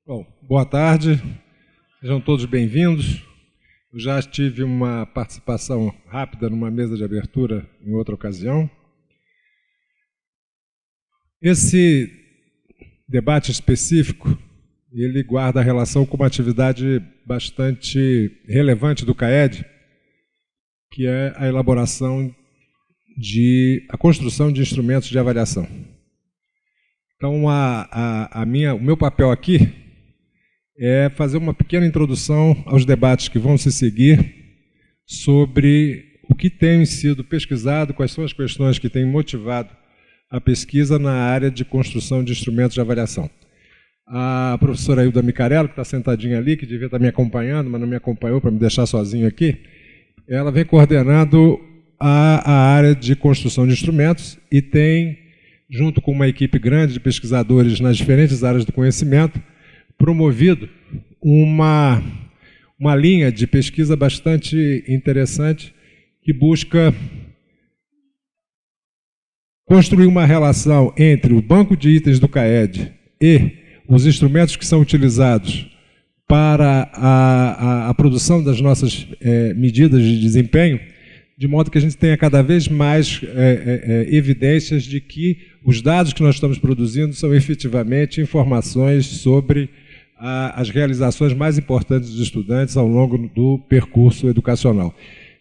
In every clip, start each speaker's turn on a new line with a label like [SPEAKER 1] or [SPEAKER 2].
[SPEAKER 1] Bom, boa tarde, sejam todos bem-vindos. Eu já tive uma participação rápida numa mesa de abertura em outra ocasião. Esse debate específico, ele guarda relação com uma atividade bastante relevante do CAED, que é a elaboração a construção de instrumentos de avaliação. Então, o meu papel aqui é fazer uma pequena introdução aos debates que vão se seguir sobre o que tem sido pesquisado, quais são as questões que têm motivado a pesquisa na área de construção de instrumentos de avaliação. A professora Hilda Micarello, que está sentadinha ali, que devia estar me acompanhando, mas não me acompanhou para me deixar sozinho aqui, ela vem coordenando a área de construção de instrumentos e tem, junto com uma equipe grande de pesquisadores nas diferentes áreas do conhecimento, promovido uma linha de pesquisa bastante interessante que busca construir uma relação entre o banco de itens do CAED e os instrumentos que são utilizados para a produção das nossas medidas de desempenho, de modo que a gente tenha cada vez mais evidências de que os dados que nós estamos produzindo são efetivamente informações sobre as realizações mais importantes dos estudantes ao longo do percurso educacional.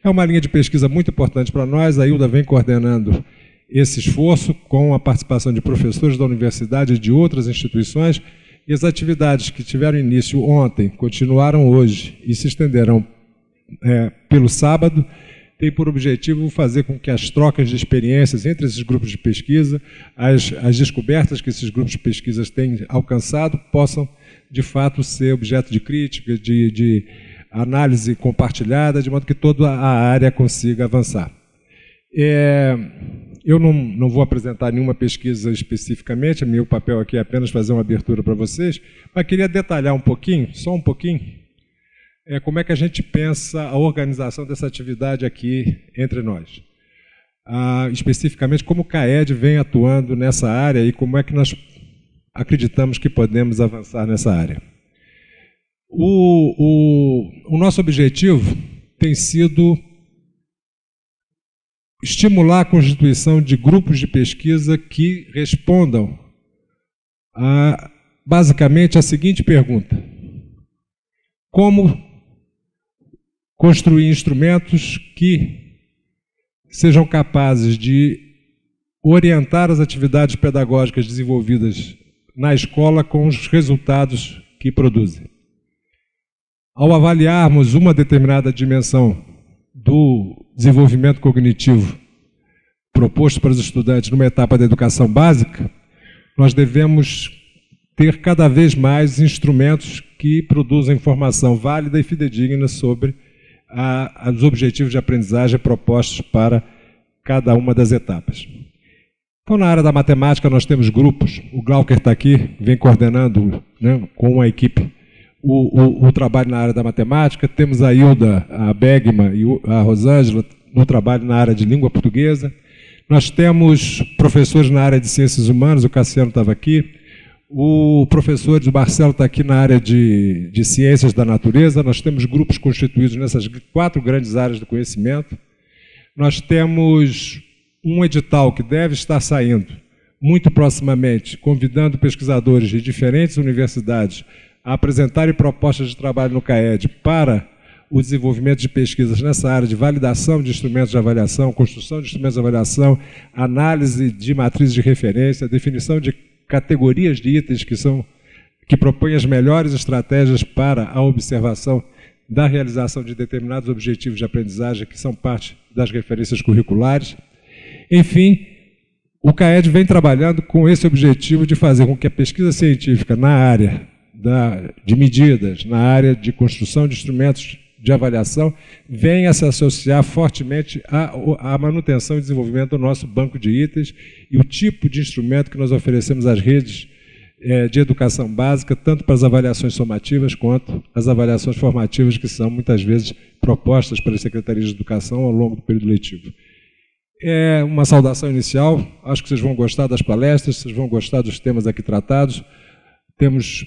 [SPEAKER 1] É uma linha de pesquisa muito importante para nós, a Hilda vem coordenando esse esforço com a participação de professores da universidade e de outras instituições, e as atividades que tiveram início ontem, continuaram hoje e se estenderão pelo sábado, tem por objetivo fazer com que as trocas de experiências entre esses grupos de pesquisa, as descobertas que esses grupos de pesquisa têm alcançado, possam, de fato, ser objeto de crítica, de análise compartilhada, de modo que toda a área consiga avançar. Eu não vou apresentar nenhuma pesquisa especificamente, meu papel aqui é apenas fazer uma abertura para vocês, mas queria detalhar um pouquinho, só um pouquinho, como é que a gente pensa a organização dessa atividade aqui entre nós. Especificamente, como o CAED vem atuando nessa área e como é que nós acreditamos que podemos avançar nessa área. O nosso objetivo tem sido estimular a constituição de grupos de pesquisa que respondam basicamente a seguinte pergunta: como construir instrumentos que sejam capazes de orientar as atividades pedagógicas desenvolvidas na escola com os resultados que produzem. Ao avaliarmos uma determinada dimensão do desenvolvimento cognitivo proposto para os estudantes numa etapa da educação básica, nós devemos ter cada vez mais instrumentos que produzam informação válida e fidedigna sobre os objetivos de aprendizagem propostos para cada uma das etapas. Então, na área da matemática, nós temos grupos. O Glauker está aqui, vem coordenando, com a equipe o trabalho na área da matemática. Temos a Hilda, a Begma e a Rosângela no trabalho na área de língua portuguesa. Nós temos professores na área de ciências humanas, o Cassiano estava aqui. O professor Marcelo está aqui na área de ciências da natureza. Nós temos grupos constituídos nessas 4 grandes áreas do conhecimento. Nós temos um edital que deve estar saindo muito proximamente, convidando pesquisadores de diferentes universidades a apresentarem propostas de trabalho no CAED para o desenvolvimento de pesquisas nessa área de validação de instrumentos de avaliação, construção de instrumentos de avaliação, análise de matrizes de referência, definição de categorias de itens que propõem as melhores estratégias para a observação da realização de determinados objetivos de aprendizagem que são parte das referências curriculares. Enfim, o CAED vem trabalhando com esse objetivo de fazer com que a pesquisa científica na área de medidas, na área de construção de instrumentos de avaliação, venha a se associar fortemente à manutenção e desenvolvimento do nosso banco de itens e o tipo de instrumento que nós oferecemos às redes de educação básica, tanto para as avaliações somativas quanto as avaliações formativas, que são muitas vezes propostas pelas secretarias de educação ao longo do período letivo. É uma saudação inicial, acho que vocês vão gostar das palestras, vocês vão gostar dos temas aqui tratados. temos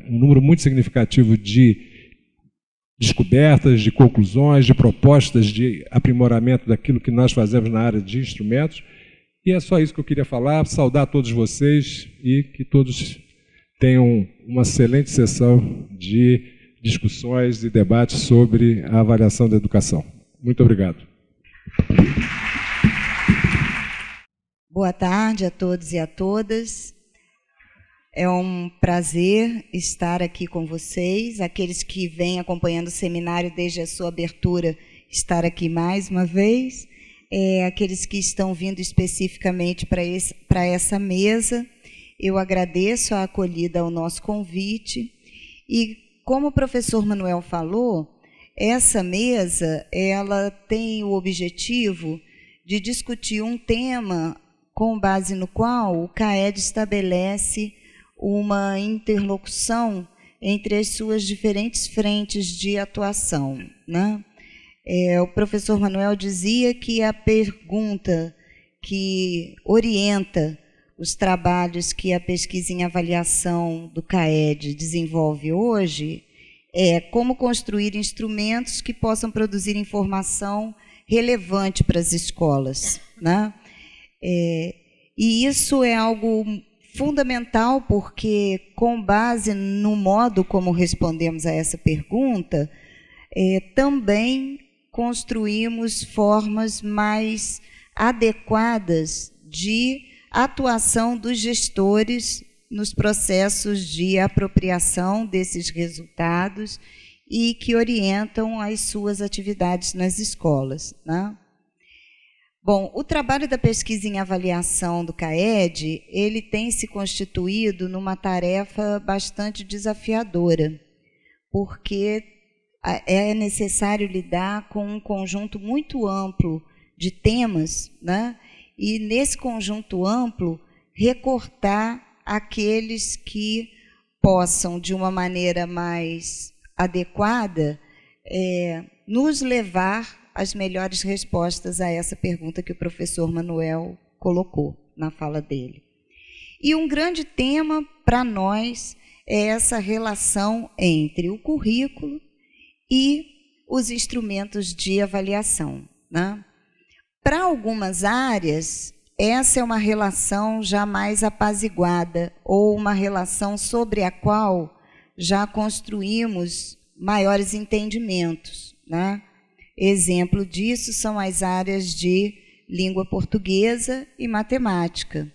[SPEAKER 1] um número muito significativo de descobertas, de conclusões, de propostas de aprimoramento daquilo que nós fazemos na área de instrumentos. E é só isso que eu queria falar, saudar todos vocês e que todos tenham uma excelente sessão de discussões e debates sobre a avaliação da educação. Muito obrigado.
[SPEAKER 2] Boa tarde a todos e a todas. É um prazer estar aqui com vocês, aqueles que vêm acompanhando o seminário desde a sua abertura, estar aqui mais uma vez, aqueles que estão vindo especificamente para essa mesa. Eu agradeço a acolhida ao nosso convite e, como o professor Manuel falou, essa mesa ela tem o objetivo de discutir um tema com base no qual o CAED estabelece uma interlocução entre as suas diferentes frentes de atuação, né? O professor Manuel dizia que a pergunta que orienta os trabalhos que a pesquisa em avaliação do CAED desenvolve hoje é como construir instrumentos que possam produzir informação relevante para as escolas, né? E isso é algo fundamental porque, com base no modo como respondemos a essa pergunta, também construímos formas mais adequadas de atuação dos gestores nos processos de apropriação desses resultados e que orientam as suas atividades nas escolas, né? Bom, o trabalho da pesquisa em avaliação do CAED, ele tem se constituído numa tarefa bastante desafiadora, porque é necessário lidar com um conjunto muito amplo de temas, né? E, nesse conjunto amplo, recortar aqueles que possam, de uma maneira mais adequada, nos levar às melhores respostas a essa pergunta que o professor Manuel colocou na fala dele. E um grande tema para nós é essa relação entre o currículo e os instrumentos de avaliação, né? Para algumas áreas, essa é uma relação já mais apaziguada, ou uma relação sobre a qual já construímos maiores entendimentos, né? Exemplo disso são as áreas de língua portuguesa e matemática.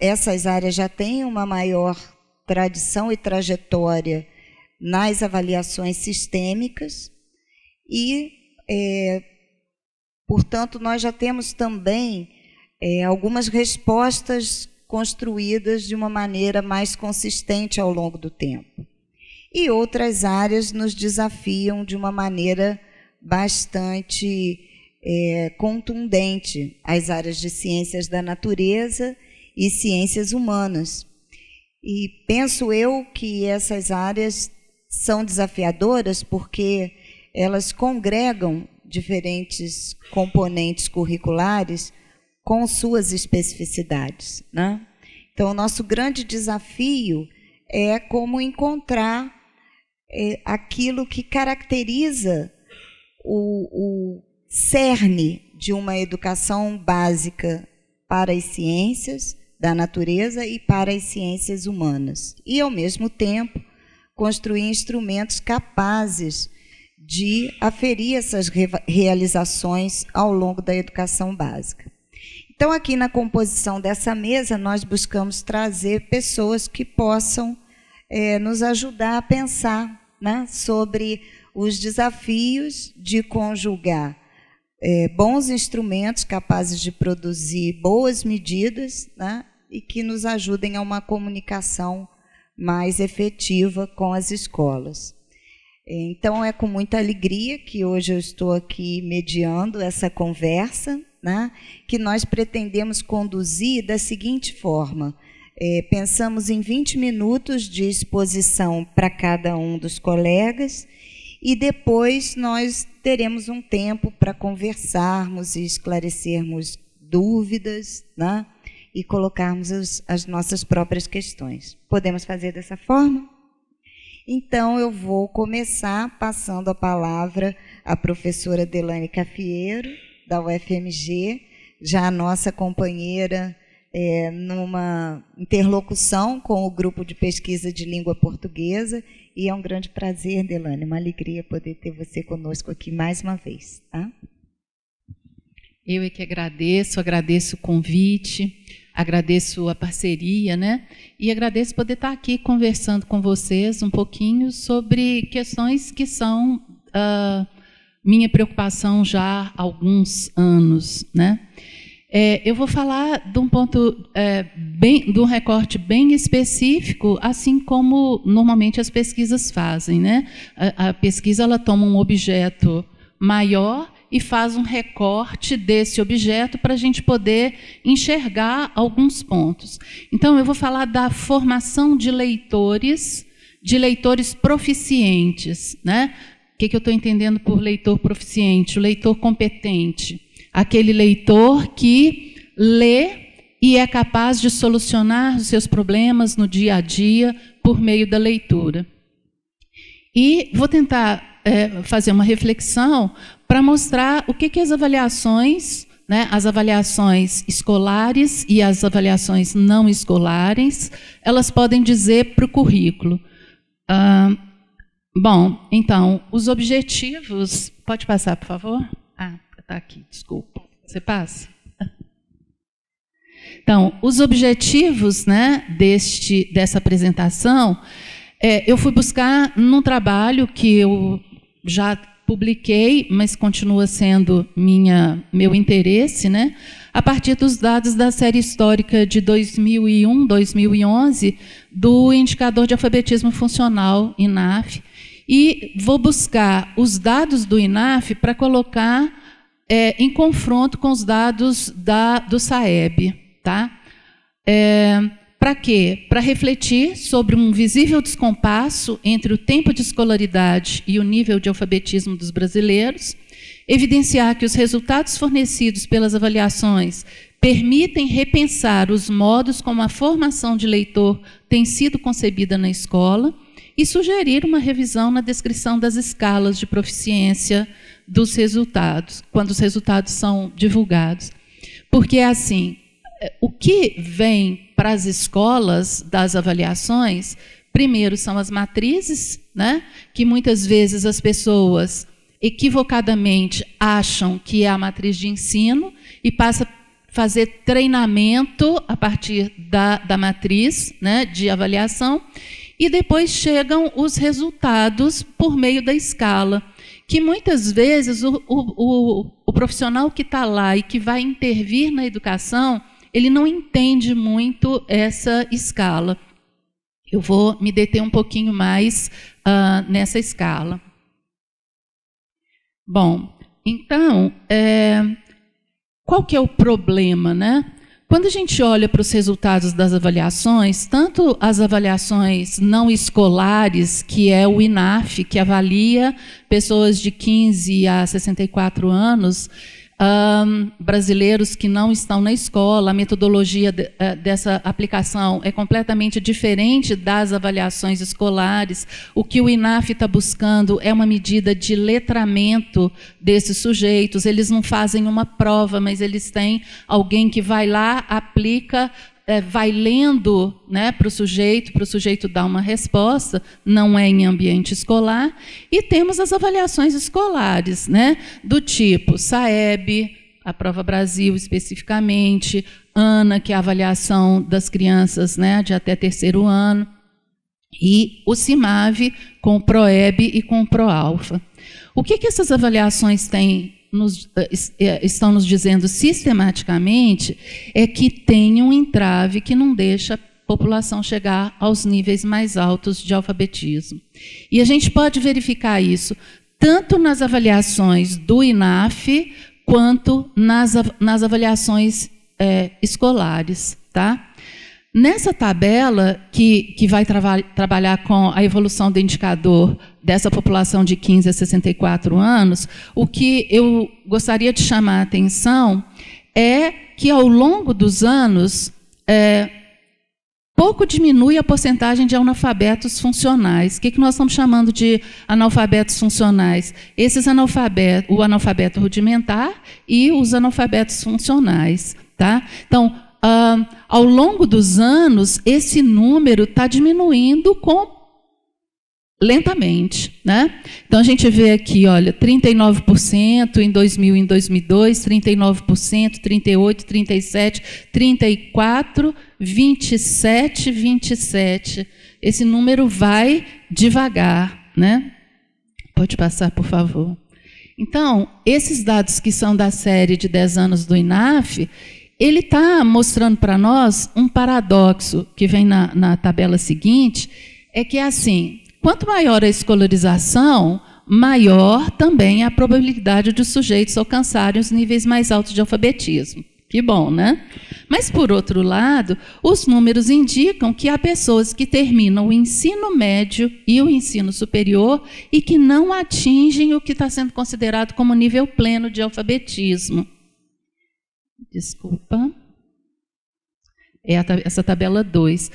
[SPEAKER 2] Essas áreas já têm uma maior tradição e trajetória nas avaliações sistêmicas e, portanto, nós já temos também algumas respostas construídas de uma maneira mais consistente ao longo do tempo. E outras áreas nos desafiam de uma maneira bastante contundente, as áreas de ciências da natureza e ciências humanas. E penso eu que essas áreas são desafiadoras porque elas congregam diferentes componentes curriculares com suas especificidades, né? Então, o nosso grande desafio é como encontrar aquilo que caracteriza o cerne de uma educação básica para as ciências da natureza e para as ciências humanas. E, ao mesmo tempo, construir instrumentos capazes de aferir essas realizações ao longo da educação básica. Então, aqui na composição dessa mesa, nós buscamos trazer pessoas que possam nos ajudar a pensar, né, sobre os desafios de conjugar bons instrumentos capazes de produzir boas medidas, né, e que nos ajudem a uma comunicação mais efetiva com as escolas. Então, é com muita alegria que hoje eu estou aqui mediando essa conversa, né, que nós pretendemos conduzir da seguinte forma. Pensamos em 20 minutos de exposição para cada um dos colegas e depois nós teremos um tempo para conversarmos e esclarecermos dúvidas, né? e colocarmos as nossas próprias questões. Podemos fazer dessa forma? Então, eu vou começar passando a palavra à professora Delane Cafiero, da UFMG, já a nossa companheira numa interlocução com o grupo de pesquisa de língua portuguesa, e é um grande prazer, Delane, uma alegria poder ter você conosco aqui mais uma vez. Tá?
[SPEAKER 3] Eu é que agradeço o convite, agradeço a parceria, né? E agradeço poder estar aqui conversando com vocês um pouquinho sobre questões que são minha preocupação já há alguns anos, né? Eu vou falar de um ponto, de um recorte bem específico, assim como normalmente as pesquisas fazem, né? A pesquisa ela toma um objeto maior e faz um recorte desse objeto para a gente poder enxergar alguns pontos. Então, eu vou falar da formação de leitores proficientes, né? O que eu estou entendendo por leitor proficiente? O leitor competente. Aquele leitor que lê e é capaz de solucionar os seus problemas no dia a dia por meio da leitura. E vou tentar fazer uma reflexão para mostrar o que as avaliações, né, as avaliações escolares e as avaliações não escolares, elas podem dizer para o currículo. Bom, então, os objetivos... Pode passar, por favor? Está aqui, desculpa. Você passa? Então, os objetivos, né, dessa apresentação, eu fui buscar num trabalho que eu já publiquei, mas continua sendo meu interesse, né, a partir dos dados da série histórica de 2001, 2011, do Indicador de Alfabetismo Funcional, INAF, e vou buscar os dados do INAF para colocar em confronto com os dados do SAEB. Tá? Para quê? Para refletir sobre um visível descompasso entre o tempo de escolaridade e o nível de alfabetismo dos brasileiros, evidenciar que os resultados fornecidos pelas avaliações permitem repensar os modos como a formação de leitor tem sido concebida na escola e sugerir uma revisão na descrição das escalas de proficiência dos resultados, quando os resultados são divulgados. Porque, assim, o que vem para as escolas das avaliações, primeiro são as matrizes, né, que muitas vezes as pessoas equivocadamente acham que é a matriz de ensino e passa a fazer treinamento a partir da matriz, né, de avaliação, e depois chegam os resultados por meio da escala, que muitas vezes o profissional que está lá e que vai intervir na educação, ele não entende muito essa escala. Eu vou me deter um pouquinho mais nessa escala. Bom, então, qual que é o problema, né? Quando a gente olha para os resultados das avaliações, tanto as avaliações não escolares, que é o INAF, que avalia pessoas de 15 a 64 anos, brasileiros que não estão na escola, a metodologia dessa aplicação é completamente diferente das avaliações escolares. O que o INAF está buscando é uma medida de letramento desses sujeitos. Eles não fazem uma prova, mas eles têm alguém que vai lá, aplica, vai lendo, né, para o sujeito dar uma resposta, não é em ambiente escolar. E temos as avaliações escolares, né, do tipo SAEB, a Prova Brasil especificamente, ANA, que é a avaliação das crianças, né, de até 3º ano, e o CIMAV com o PROEB e com o PROALFA. O que essas avaliações estão nos dizendo sistematicamente é que tem um entrave que não deixa a população chegar aos níveis mais altos de alfabetismo. E a gente pode verificar isso tanto nas avaliações do INAF quanto nas avaliações escolares. Tá? Nessa tabela, que vai trabalhar com a evolução do indicador dessa população de 15 a 64 anos, o que eu gostaria de chamar a atenção é que, ao longo dos anos, pouco diminui a porcentagem de analfabetos funcionais. O que nós estamos chamando de analfabetos funcionais? Esses analfabetos, o analfabeto rudimentar e os analfabetos funcionais. Tá? Então, ao longo dos anos, esse número está diminuindo lentamente, né? Então, a gente vê aqui, olha, 39% em 2000 e em 2002, 39%, 38%, 37%, 34%, 27%, 27%. Esse número vai devagar, né? Pode passar, por favor. Então, esses dados que são da série de 10 anos do INAF, ele está mostrando para nós um paradoxo que vem na tabela seguinte, é que é assim, quanto maior a escolarização, maior também é a probabilidade de os sujeitos alcançarem os níveis mais altos de alfabetismo. Que bom, né? Mas, por outro lado, os números indicam que há pessoas que terminam o ensino médio e o ensino superior e que não atingem o que está sendo considerado como nível pleno de alfabetismo. Desculpa. É essa tabela 2.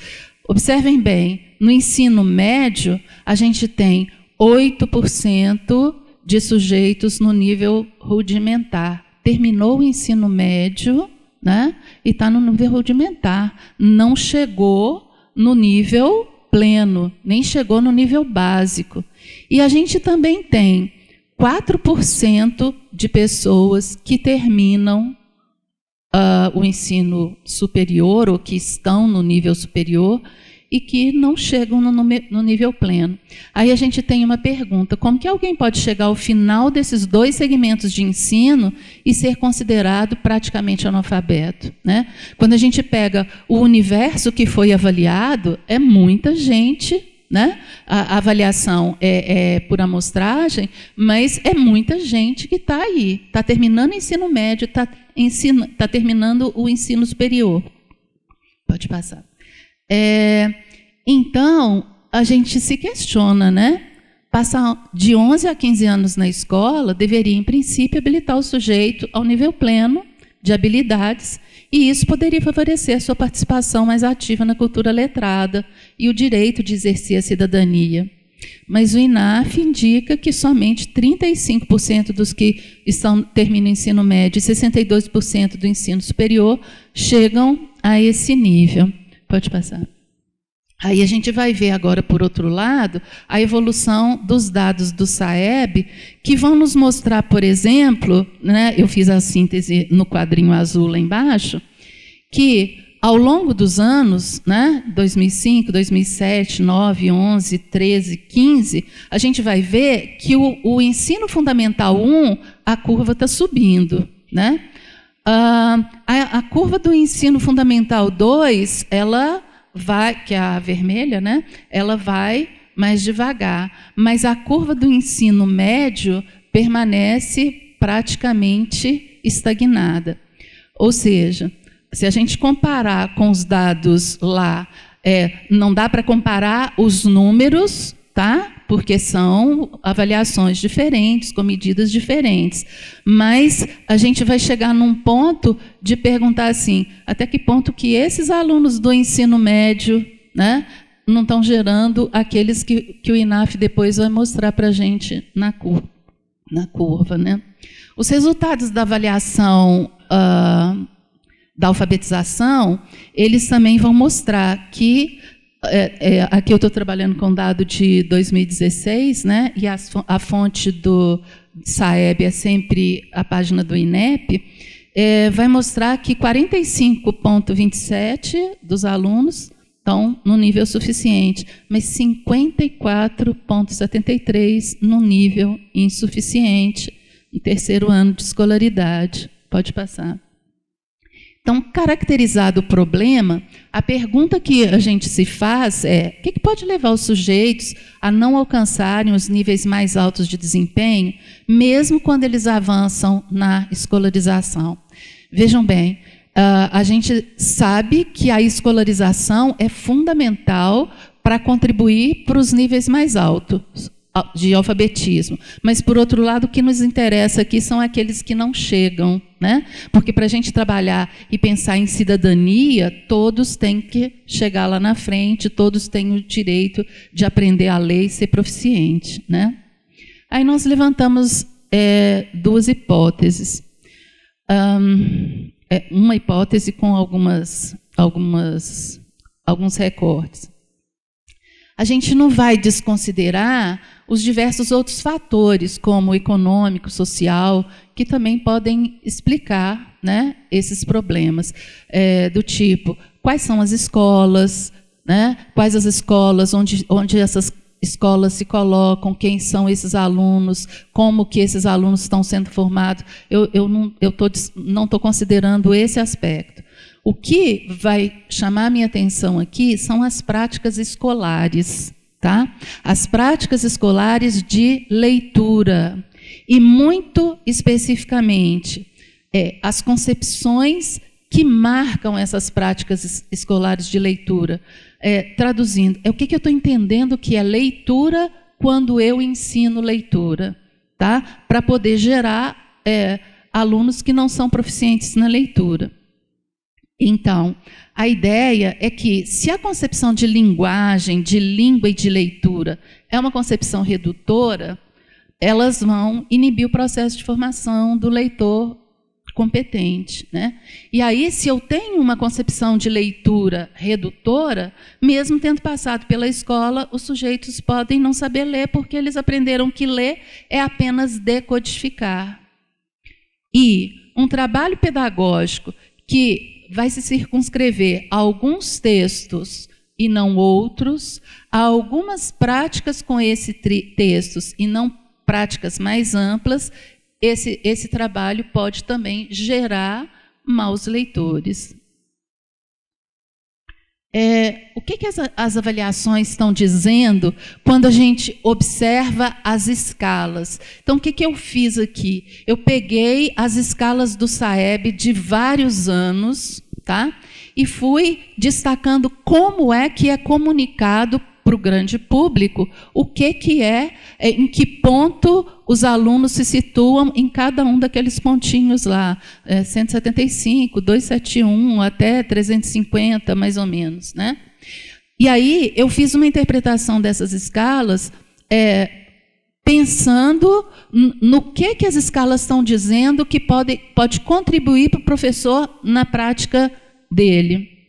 [SPEAKER 3] Observem bem, no ensino médio, a gente tem 8% de sujeitos no nível rudimentar. Terminou o ensino médio, né, e está no nível rudimentar. Não chegou no nível pleno, nem chegou no nível básico. E a gente também tem 4% de pessoas que terminam o ensino superior, ou que estão no nível superior, e que não chegam no nível pleno. Aí a gente tem uma pergunta: como que alguém pode chegar ao final desses dois segmentos de ensino e ser considerado praticamente analfabeto, né? Quando a gente pega o universo que foi avaliado, é muita gente, né? A avaliação é por amostragem, mas é muita gente que está aí, está terminando o ensino médio, está terminando o ensino superior. Pode passar. Então, a gente se questiona, né? Passar de 11 a 15 anos na escola deveria, em princípio, habilitar o sujeito ao nível pleno de habilidades, e isso poderia favorecer a sua participação mais ativa na cultura letrada e o direito de exercer a cidadania. Mas o INAF indica que somente 35% dos que terminam o ensino médio e 62% do ensino superior chegam a esse nível. Pode passar. Aí a gente vai ver agora, por outro lado, a evolução dos dados do SAEB, que vão nos mostrar, por exemplo, né, eu fiz a síntese no quadrinho azul lá embaixo, que ao longo dos anos, né, 2005, 2007, 9, 11, 13, 15, a gente vai ver que o ensino fundamental 1, a curva está subindo, né? A curva do ensino fundamental 2, ela vai, que é a vermelha, né? Ela vai mais devagar, mas a curva do ensino médio permanece praticamente estagnada. Ou seja, se a gente comparar com os dados lá, não dá para comparar os números, tá? Porque são avaliações diferentes, com medidas diferentes. Mas a gente vai chegar num ponto de perguntar assim, até que ponto que esses alunos do ensino médio, né, não estão gerando aqueles que o INAF depois vai mostrar para a gente na curva. Né? Os resultados da avaliação da alfabetização, eles também vão mostrar que aqui eu estou trabalhando com dado de 2016, né, e a fonte do SAEB é sempre a página do INEP, vai mostrar que 45,27% dos alunos estão no nível suficiente, mas 54,73% no nível insuficiente, no terceiro ano de escolaridade. Pode passar. Então, caracterizado o problema, a pergunta que a gente se faz é: o que pode levar os sujeitos a não alcançarem os níveis mais altos de desempenho, mesmo quando eles avançam na escolarização? Vejam bem, a gente sabe que a escolarização é fundamental para contribuir para os níveis mais altos. de alfabetismo. Mas, por outro lado, o que nos interessa aqui são aqueles que não chegam, né? Porque, para a gente trabalhar e pensar em cidadania, todos têm que chegar lá na frente, todos têm o direito de aprender a ler e ser proficiente, né? Aí nós levantamos duas hipóteses. Uma hipótese com alguns recortes. A gente não vai desconsiderar os diversos outros fatores, como o econômico, social, que também podem explicar, né, esses problemas, do tipo, quais são as escolas, né, quais as escolas, onde essas escolas se colocam, quem são esses alunos, como que esses alunos estão sendo formados. Eu não estou considerando esse aspecto. O que vai chamar a minha atenção aqui são as práticas escolares, tá? As práticas escolares de leitura. E, muito especificamente, as concepções que marcam essas práticas escolares de leitura. Traduzindo, o que eu estou entendendo que é leitura quando eu ensino leitura, tá? Para poder gerar alunos que não são proficientes na leitura. Então, a ideia é que, se a concepção de linguagem, de língua e de leitura é uma concepção redutora, elas vão inibir o processo de formação do leitor competente, né? E aí, se eu tenho uma concepção de leitura redutora, mesmo tendo passado pela escola, os sujeitos podem não saber ler, porque eles aprenderam que ler é apenas decodificar. E um trabalho pedagógico que vai se circunscrever a alguns textos e não outros, a algumas práticas com esses textos e não práticas mais amplas, esse trabalho pode também gerar maus leitores. O que as avaliações estão dizendo quando a gente observa as escalas? Então, o que eu fiz aqui? Eu peguei as escalas do SAEB de vários anos, tá? E fui destacando como é que é comunicado para o grande público o que é, em que ponto os alunos se situam em cada um daqueles pontinhos lá, 175, 271, até 350, mais ou menos, né? E aí eu fiz uma interpretação dessas escalas, pensando no que as escalas estão dizendo que pode contribuir para o professor na prática dele.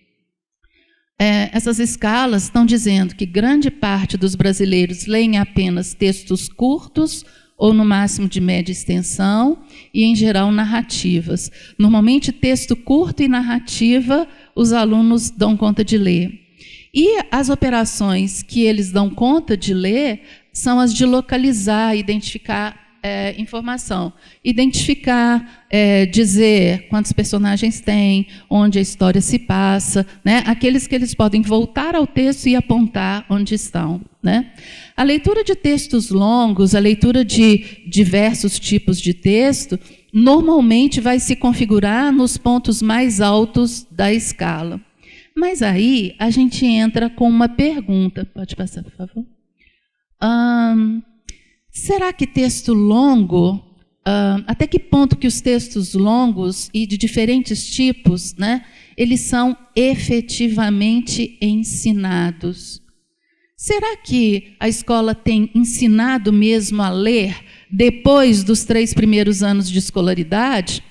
[SPEAKER 3] Essas escalas estão dizendo que grande parte dos brasileiros leem apenas textos curtos ou, no máximo, de média extensão e, em geral, narrativas. Normalmente, texto curto e narrativa os alunos dão conta de ler. E as operações que eles dão conta de ler são as de localizar, identificar informação. Identificar, dizer quantos personagens tem, onde a história se passa, né? Aqueles que eles podem voltar ao texto e apontar onde estão, né? A leitura de textos longos, a leitura de diversos tipos de texto, normalmente vai se configurar nos pontos mais altos da escala. Mas aí a gente entra com uma pergunta. Pode passar, por favor? Será que texto longo, até que ponto que os textos longos e de diferentes tipos, né, eles são efetivamente ensinados? Será que a escola tem ensinado mesmo a ler depois dos 3 primeiros anos de escolaridade?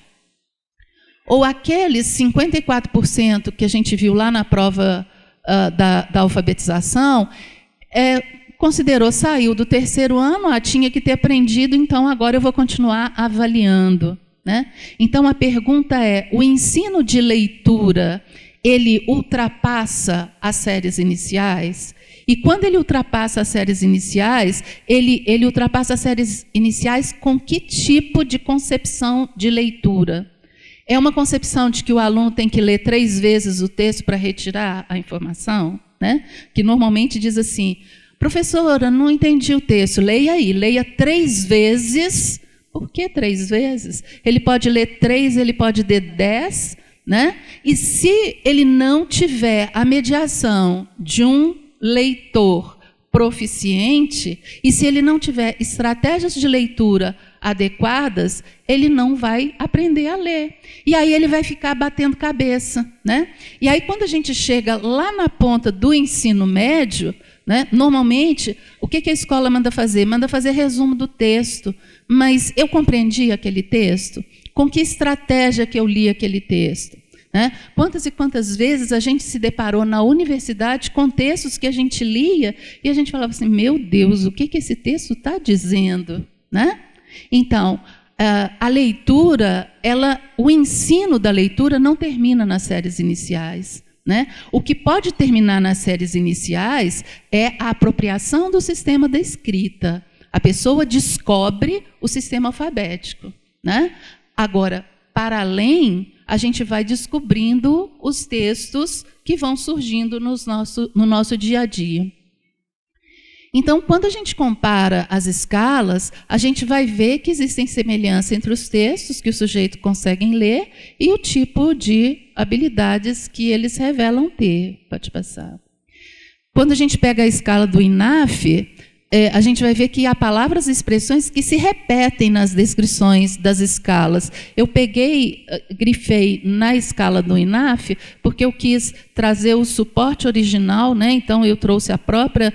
[SPEAKER 3] Ou aqueles 54% que a gente viu lá na prova da alfabetização, considerou, saiu do 3º ano, tinha que ter aprendido, então agora eu vou continuar avaliando, né? Então a pergunta é, o ensino de leitura, ele ultrapassa as séries iniciais? E quando ele ultrapassa as séries iniciais, ele ultrapassa as séries iniciais com que tipo de concepção de leitura? É uma concepção de que o aluno tem que ler 3 vezes o texto para retirar a informação, né? Que normalmente diz assim: professora, não entendi o texto. Leia aí, leia 3 vezes. Por que 3 vezes? Ele pode ler 3, ele pode ler 10, né? E se ele não tiver a mediação de um leitor proficiente, e se ele não tiver estratégias de leitura adequadas, ele não vai aprender a ler. E aí ele vai ficar batendo cabeça, né? E aí, quando a gente chega lá na ponta do ensino médio, né, normalmente, o que a escola manda fazer? Manda fazer resumo do texto. Mas eu compreendi aquele texto? Com que estratégia que eu li aquele texto? Né? Quantas e quantas vezes a gente se deparou na universidade com textos que a gente lia e a gente falava assim, meu Deus, o que esse texto está dizendo? Né? Então, a leitura, o ensino da leitura não termina nas séries iniciais. Né? O que pode terminar nas séries iniciais é a apropriação do sistema da escrita. A pessoa descobre o sistema alfabético. Né? Agora, para além, a gente vai descobrindo os textos que vão surgindo no nosso dia a dia. Então, quando a gente compara as escalas, a gente vai ver que existem semelhanças entre os textos que o sujeito consegue ler e o tipo de habilidades que eles revelam ter. Pode passar. Quando a gente pega a escala do INAF, a gente vai ver que há palavras e expressões que se repetem nas descrições das escalas. Eu grifei na escala do INAF, porque eu quis trazer o suporte original, né? Então eu trouxe a própria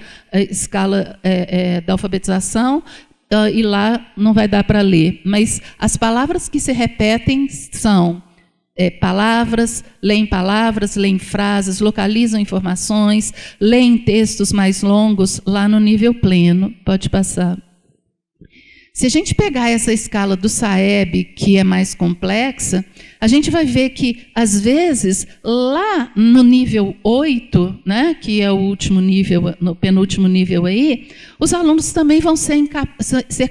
[SPEAKER 3] escala da alfabetização, e lá não vai dar para ler. Mas as palavras que se repetem são palavras, leem frases, localizam informações, leem textos mais longos lá no nível pleno. Pode passar. Se a gente pegar essa escala do SAEB, que é mais complexa, a gente vai ver que, às vezes, lá no nível 8, né, que é o último nível, no penúltimo nível aí, os alunos também vão ser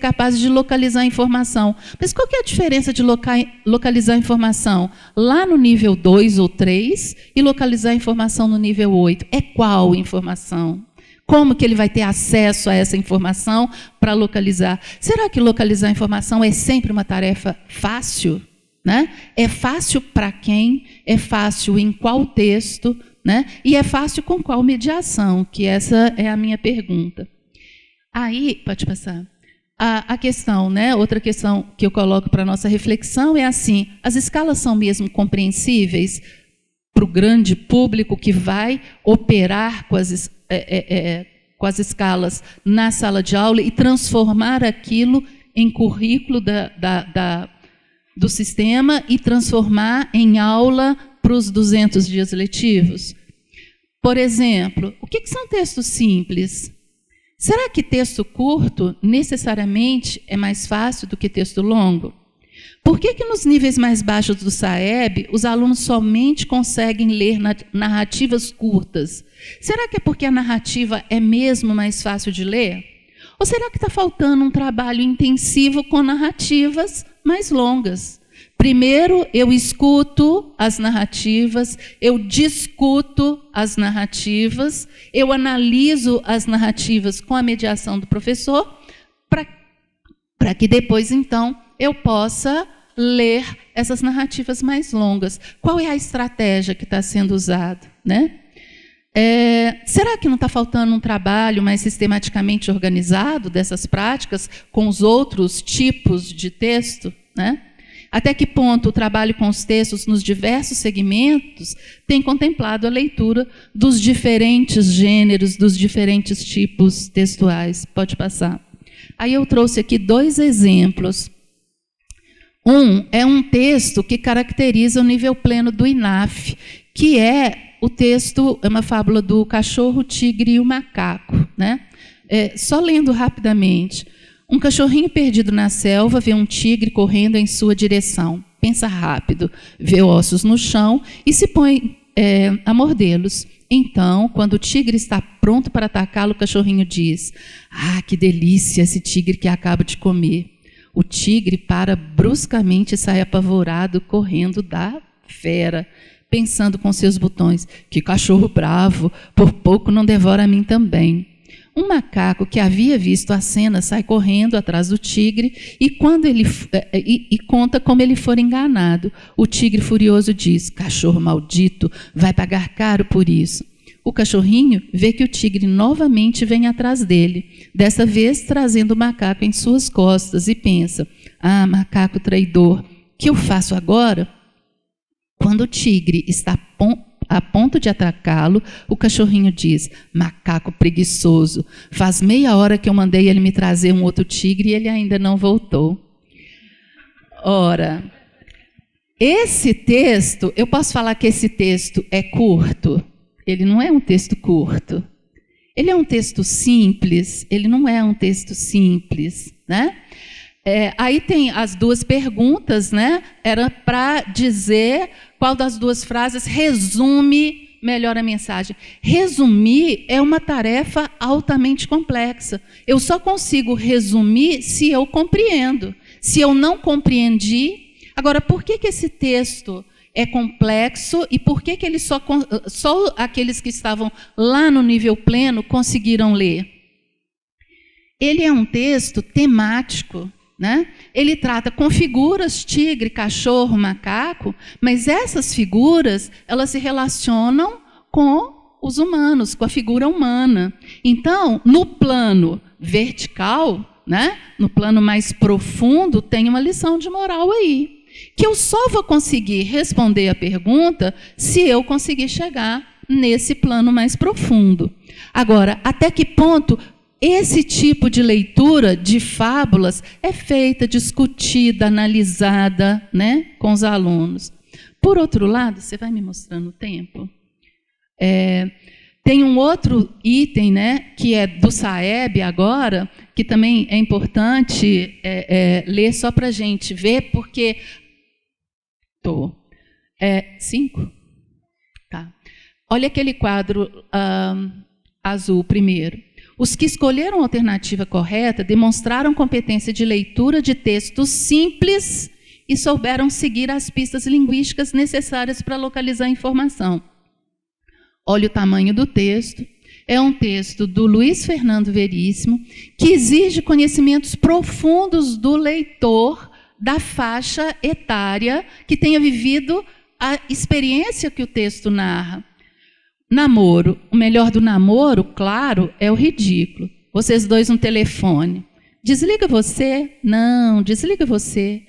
[SPEAKER 3] capazes de localizar a informação. Mas qual que é a diferença de localizar a informação lá no nível 2 ou 3 e localizar a informação no nível 8? É qual informação? Como que ele vai ter acesso a essa informação para localizar? Será que localizar a informação é sempre uma tarefa fácil? Né? É fácil para quem? É fácil em qual texto? Né? E é fácil com qual mediação? Que essa é a minha pergunta. Aí, pode passar. A questão, né? Outra questão que eu coloco para a nossa reflexão é assim, as escalas são mesmo compreensíveis para o grande público que vai operar com as escalas na sala de aula e transformar aquilo em currículo do sistema e transformar em aula para os 200 dias letivos? Por exemplo, o que são textos simples? Será que texto curto necessariamente é mais fácil do que texto longo? Por que nos níveis mais baixos do SAEB os alunos somente conseguem ler narrativas curtas? Será que é porque a narrativa é mesmo mais fácil de ler? Ou será que está faltando um trabalho intensivo com narrativas mais longas? Primeiro, eu escuto as narrativas, eu discuto as narrativas, eu analiso as narrativas com a mediação do professor, para que depois, então, eu possa ler essas narrativas mais longas. Qual é a estratégia que está sendo usada? Né? Será que não está faltando um trabalho mais sistematicamente organizado dessas práticas com os outros tipos de texto? Né? Até que ponto o trabalho com os textos nos diversos segmentos tem contemplado a leitura dos diferentes gêneros, dos diferentes tipos textuais? Pode passar. Aí eu trouxe aqui 2 exemplos. Um é um texto que caracteriza o nível pleno do INAF, que é o texto, é uma fábula do cachorro, o tigre e o macaco. Né? Só lendo rapidamente. Um cachorrinho perdido na selva vê um tigre correndo em sua direção. Pensa rápido, vê ossos no chão e se põe a mordê-los. Então, quando o tigre está pronto para atacá-lo, o cachorrinho diz: "Ah, que delícia esse tigre que acabo de comer." O tigre para bruscamente e sai apavorado, correndo da fera, pensando com seus botões: "Que cachorro bravo, por pouco não devora a mim também." Um macaco que havia visto a cena sai correndo atrás do tigre e conta como ele for enganado. O tigre furioso diz: "Cachorro maldito, vai pagar caro por isso." O cachorrinho vê que o tigre novamente vem atrás dele, dessa vez trazendo o macaco em suas costas, e pensa: ah, macaco traidor, o que eu faço agora? Quando o tigre está a ponto de atacá-lo, o cachorrinho diz: macaco preguiçoso, faz meia hora que eu mandei ele me trazer um outro tigre e ele ainda não voltou. Ora, esse texto, eu posso falar que esse texto é curto? Ele não é um texto curto. Ele é um texto simples, ele não é um texto simples, né? Aí tem as duas perguntas, né? Era para dizer qual das duas frases resume melhor a mensagem. Resumir é uma tarefa altamente complexa. Eu só consigo resumir se eu compreendo. Se eu não compreendi... Agora, por que esse texto é complexo e por que ele só aqueles que estavam lá no nível pleno conseguiram ler? Ele é um texto temático, né? Ele trata com figuras, tigre, cachorro, macaco, mas essas figuras, elas se relacionam com os humanos, com a figura humana. Então, no plano vertical, né? No plano mais profundo, tem uma lição de moral aí, que eu só vou conseguir responder a pergunta se eu conseguir chegar nesse plano mais profundo. Agora, até que ponto esse tipo de leitura de fábulas é feita, discutida, analisada, né, com os alunos? Por outro lado, você vai me mostrando o tempo? Tem um outro item, né, que é do Saeb agora, que também é importante ler só para a gente ver, porque... 5? Tá. Olha aquele quadro azul primeiro. Os que escolheram a alternativa correta demonstraram competência de leitura de textos simples e souberam seguir as pistas linguísticas necessárias para localizar a informação. Olha o tamanho do texto. É um texto do Luiz Fernando Veríssimo, que exige conhecimentos profundos do leitor da faixa etária que tenha vivido a experiência que o texto narra. Namoro. O melhor do namoro, claro, é o ridículo. Vocês dois no telefone. Desliga você? Não, desliga você.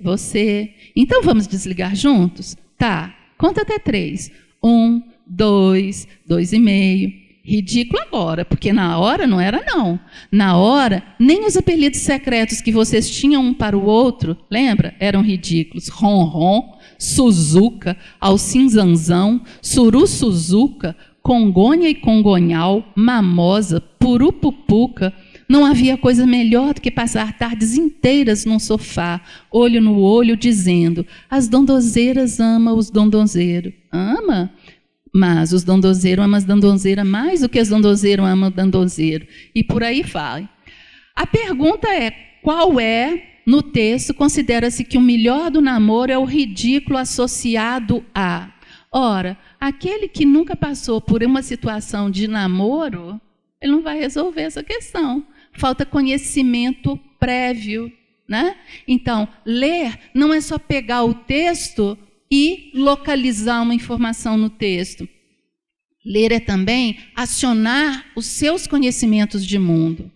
[SPEAKER 3] Você. Então vamos desligar juntos? Tá, conta até 3. 1, 2, 2,5. Ridículo agora, porque na hora não era não. Na hora, nem os apelidos secretos que vocês tinham um para o outro, lembra? Eram ridículos. Ronron, Suzuka, Alcinzanzão, Suru-Suzuka, Congonha e Congonhal, Mamosa, Purupupuca. Não havia coisa melhor do que passar tardes inteiras num sofá, olho no olho, dizendo: as dondozeiras amam os dondozeiros. Ama? Mas os dondozeiros amam as dondozeiras mais do que as dondozeiras amam o dondozeiro. E por aí vai. A pergunta é: qual é, no texto, considera-se que o melhor do namoro é o ridículo associado a... Ora, aquele que nunca passou por uma situação de namoro, ele não vai resolver essa questão. Falta conhecimento prévio, né? Então, ler não é só pegar o texto e localizar uma informação no texto. Ler é também acionar os seus conhecimentos de mundo.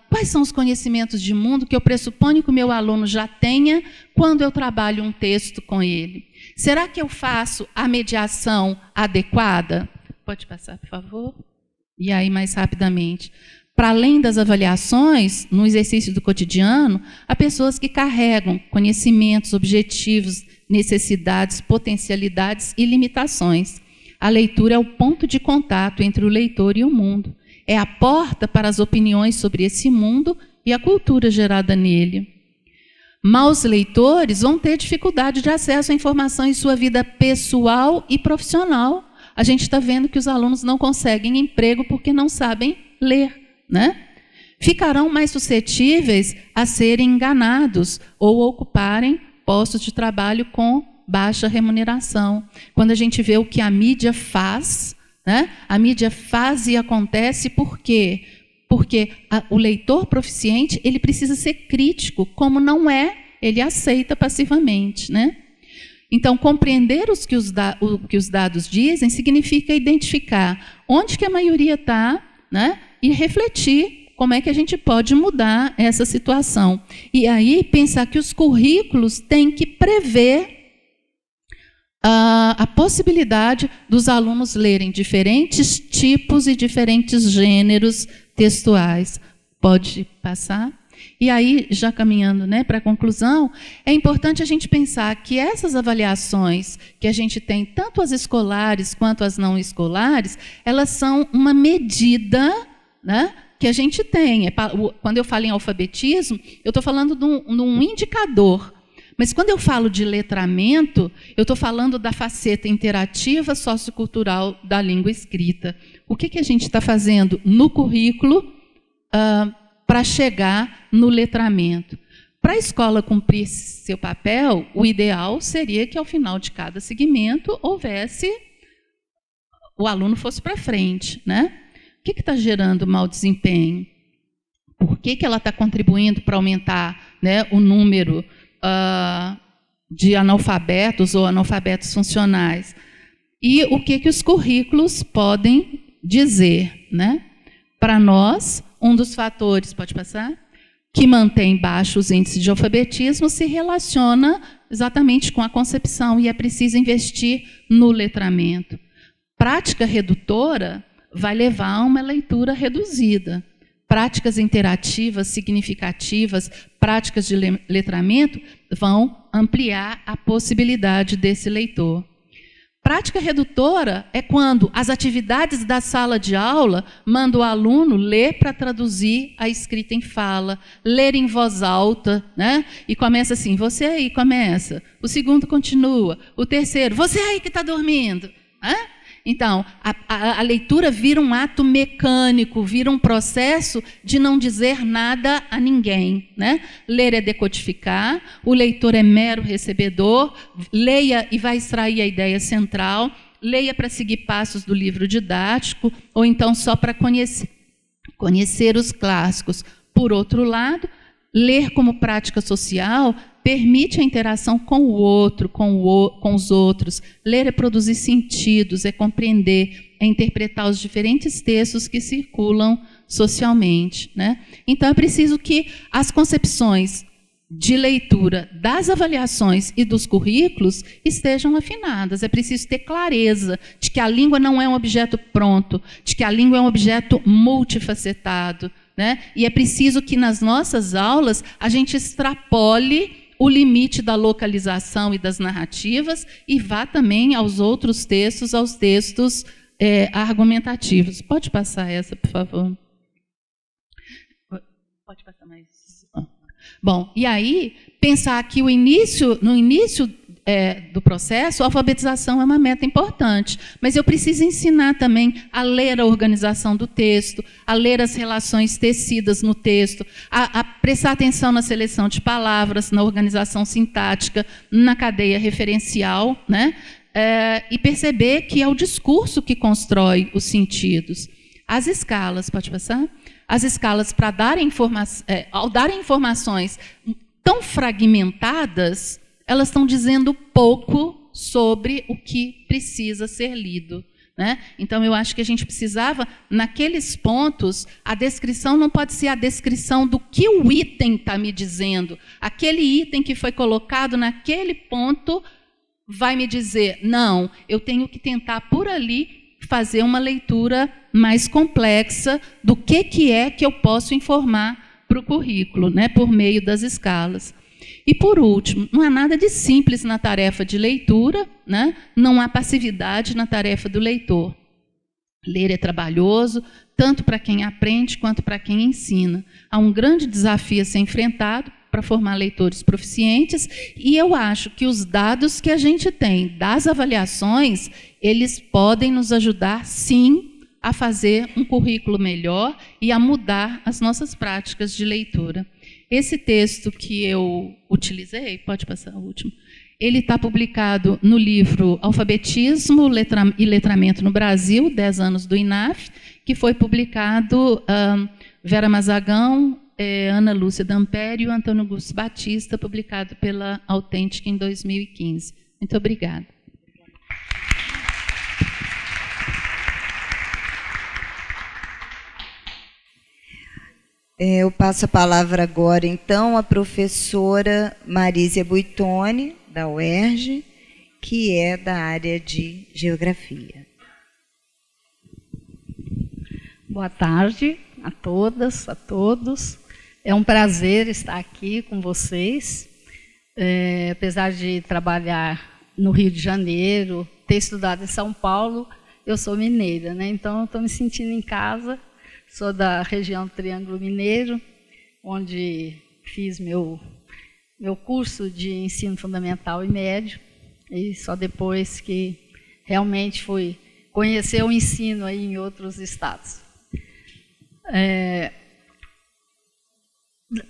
[SPEAKER 3] Quais são os conhecimentos de mundo que eu pressuponho que o meu aluno já tenha quando eu trabalho um texto com ele? Será que eu faço a mediação adequada? Pode passar, por favor? E aí, mais rapidamente. Para além das avaliações, no exercício do cotidiano, há pessoas que carregam conhecimentos, objetivos, necessidades, potencialidades e limitações. A leitura é o ponto de contato entre o leitor e o mundo. É a porta para as opiniões sobre esse mundo e a cultura gerada nele. Maus leitores vão ter dificuldade de acesso à informação em sua vida pessoal e profissional. A gente está vendo que os alunos não conseguem emprego porque não sabem ler, né? Ficarão mais suscetíveis a serem enganados ou ocuparem postos de trabalho com baixa remuneração. Quando a gente vê o que a mídia faz, né? A mídia faz e acontece por quê? Porque o leitor proficiente, ele precisa ser crítico. Como não é, ele aceita passivamente, né? Então, compreender o que os dados dizem significa identificar onde que a maioria está, né, e refletir como é que a gente pode mudar essa situação. E aí pensar que os currículos têm que prever a possibilidade dos alunos lerem diferentes tipos e diferentes gêneros textuais. Pode passar? E aí, já caminhando, né, para a conclusão, é importante a gente pensar que essas avaliações que a gente tem, tanto as escolares quanto as não escolares, elas são uma medida, né, que a gente tem. Quando eu falo em alfabetismo, eu estou falando de um indicador. Mas quando eu falo de letramento, eu estou falando da faceta interativa sociocultural da língua escrita. O que a gente está fazendo no currículo para chegar no letramento? Para a escola cumprir seu papel, o ideal seria que, ao final de cada segmento, o aluno fosse para frente, né? O que está gerando mau desempenho? Por que ela está contribuindo para aumentar, né, o número de analfabetos ou analfabetos funcionais? E o que os currículos podem dizer, né? Para nós, um dos fatores, pode passar, que mantém baixos índices de alfabetismo se relaciona exatamente com a concepção, e é preciso investir no letramento. Prática redutora vai levar a uma leitura reduzida. Práticas interativas, significativas, práticas de letramento vão ampliar a possibilidade desse leitor. Prática redutora é quando as atividades da sala de aula mandam o aluno ler para traduzir a escrita em fala, ler em voz alta, né? E começa assim, você aí, começa. O segundo continua. O terceiro, você aí que está dormindo. Né? Então, a leitura vira um ato mecânico, vira um processo de não dizer nada a ninguém, né? Ler é decodificar, o leitor é mero recebedor, leia e vai extrair a ideia central, leia para seguir passos do livro didático, ou então só para conhecer os clássicos. Por outro lado, ler como prática social permite a interação com o outro, com os outros. Ler é produzir sentidos, é compreender, é interpretar os diferentes textos que circulam socialmente, né? Então, é preciso que as concepções de leitura das avaliações e dos currículos estejam afinadas. É preciso ter clareza de que a língua não é um objeto pronto, de que a língua é um objeto multifacetado, né? E é preciso que nas nossas aulas a gente extrapole o limite da localização e das narrativas e vá também aos outros textos, aos textos argumentativos. Pode passar essa, por favor? Pode passar mais. Bom, e aí, pensar que no início do processo, a alfabetização é uma meta importante, mas eu preciso ensinar também a ler a organização do texto, a ler as relações tecidas no texto, a prestar atenção na seleção de palavras, na organização sintática, na cadeia referencial, né? E perceber que é o discurso que constrói os sentidos. As escalas, pode passar? As escalas, para darem ao darem informações tão fragmentadas, elas estão dizendo pouco sobre o que precisa ser lido, né? Então, eu acho que a gente precisava, naqueles pontos, a descrição não pode ser a descrição do que o item está me dizendo. Aquele item que foi colocado naquele ponto vai me dizer, não, eu tenho que tentar por ali fazer uma leitura mais complexa do que é que eu posso informar para o currículo, né, por meio das escalas. E, por último, não há nada de simples na tarefa de leitura, né? Não há passividade na tarefa do leitor. Ler é trabalhoso, tanto para quem aprende quanto para quem ensina. Há um grande desafio a ser enfrentado para formar leitores proficientes, e eu acho que os dados que a gente tem das avaliações, eles podem nos ajudar, sim, a fazer um currículo melhor e a mudar as nossas práticas de leitura. Esse texto que eu utilizei, pode passar o último, ele está publicado no livro Alfabetismo e Letramento no Brasil, 10 anos do INAF, que foi publicado Vera Mazagão, Ana Lúcia Dampério e Antônio Augusto Batista, publicado pela Autêntica em 2015. Muito obrigada.
[SPEAKER 2] Eu passo a palavra agora, então, à professora Marísia Buitoni, da UERJ, que é da área de Geografia.
[SPEAKER 4] Boa tarde a todas, a todos. É um prazer estar aqui com vocês. Apesar de trabalhar no Rio de Janeiro, ter estudado em São Paulo, eu sou mineira, né? Então, estou me sentindo em casa. Sou da região do Triângulo Mineiro, onde fiz meu curso de ensino fundamental e médio, e só depois que realmente fui conhecer o ensino aí em outros estados.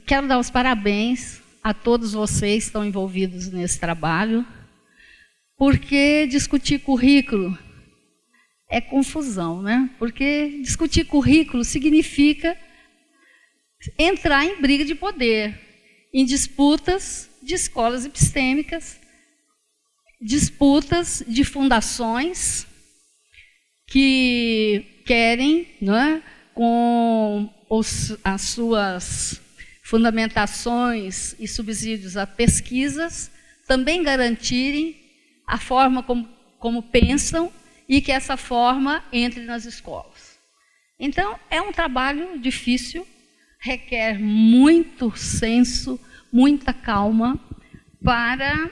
[SPEAKER 4] Quero dar os parabéns a todos vocês que estão envolvidos nesse trabalho, porque discutir currículo é confusão, né? Porque discutir currículo significa entrar em briga de poder, em disputas de escolas epistêmicas, disputas de fundações que querem, né, com as suas fundamentações e subsídios a pesquisas, também garantirem a forma como pensam e que essa forma entre nas escolas. Então, é um trabalho difícil, requer muito senso, muita calma, para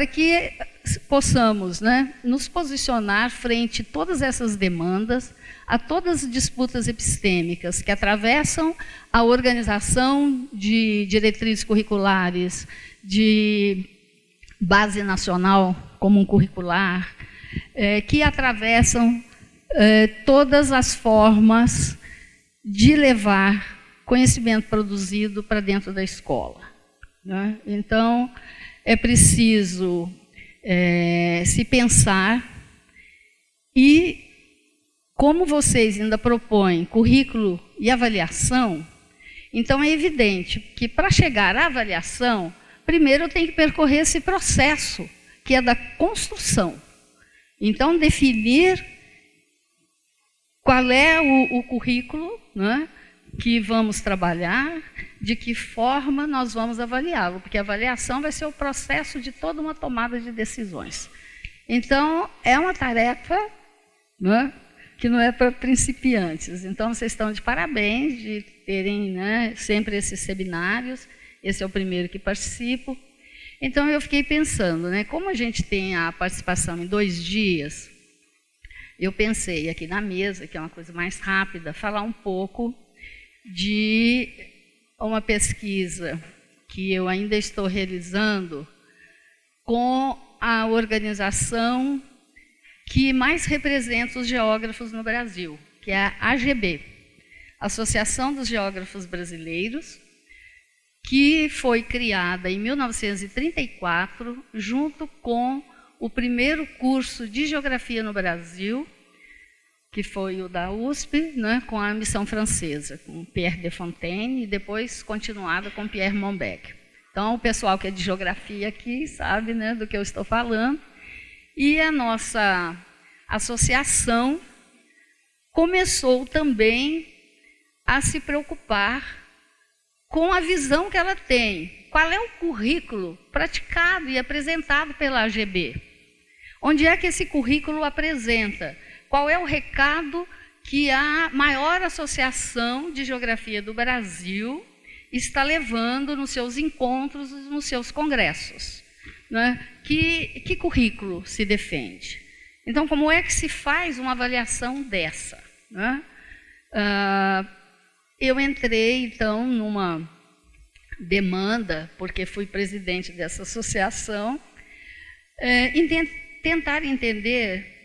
[SPEAKER 4] que possamos, né, nos posicionar frente a todas essas demandas, a todas as disputas epistêmicas que atravessam a organização de diretrizes curriculares, de base nacional comum curricular, que atravessam todas as formas de levar conhecimento produzido para dentro da escola, né? Então, é preciso se pensar, e como vocês ainda propõem currículo e avaliação, então é evidente que para chegar à avaliação, primeiro eu tenho que percorrer esse processo, que é da construção. Então, definir qual é o currículo, né, que vamos trabalhar, de que forma nós vamos avaliá-lo, porque a avaliação vai ser o processo de toda uma tomada de decisões. Então, é uma tarefa, né, que não é para principiantes. Então, vocês estão de parabéns de terem, né, sempre esses seminários. Esse é o primeiro que participo. Então, eu fiquei pensando, né, como a gente tem a participação em 2 dias, eu pensei aqui na mesa, que é uma coisa mais rápida, falar um pouco de uma pesquisa que eu ainda estou realizando com a organização que mais representa os geógrafos no Brasil, que é a AGB, Associação dos Geógrafos Brasileiros, que foi criada em 1934, junto com o primeiro curso de geografia no Brasil, que foi o da USP, né, com a missão francesa, com Pierre de Fontaine, e depois continuada com Pierre Monbec. Então, o pessoal que é de geografia aqui sabe, né, do que eu estou falando. E a nossa associação começou também a se preocupar com a visão que ela tem. Qual é o currículo praticado e apresentado pela AGB? Onde é que esse currículo apresenta? Qual é o recado que a maior associação de geografia do Brasil está levando nos seus encontros, nos seus congressos, né? Que currículo se defende? Então, como é que se faz uma avaliação dessa, né? Eu entrei, então, numa demanda, porque fui presidente dessa associação, em tentar entender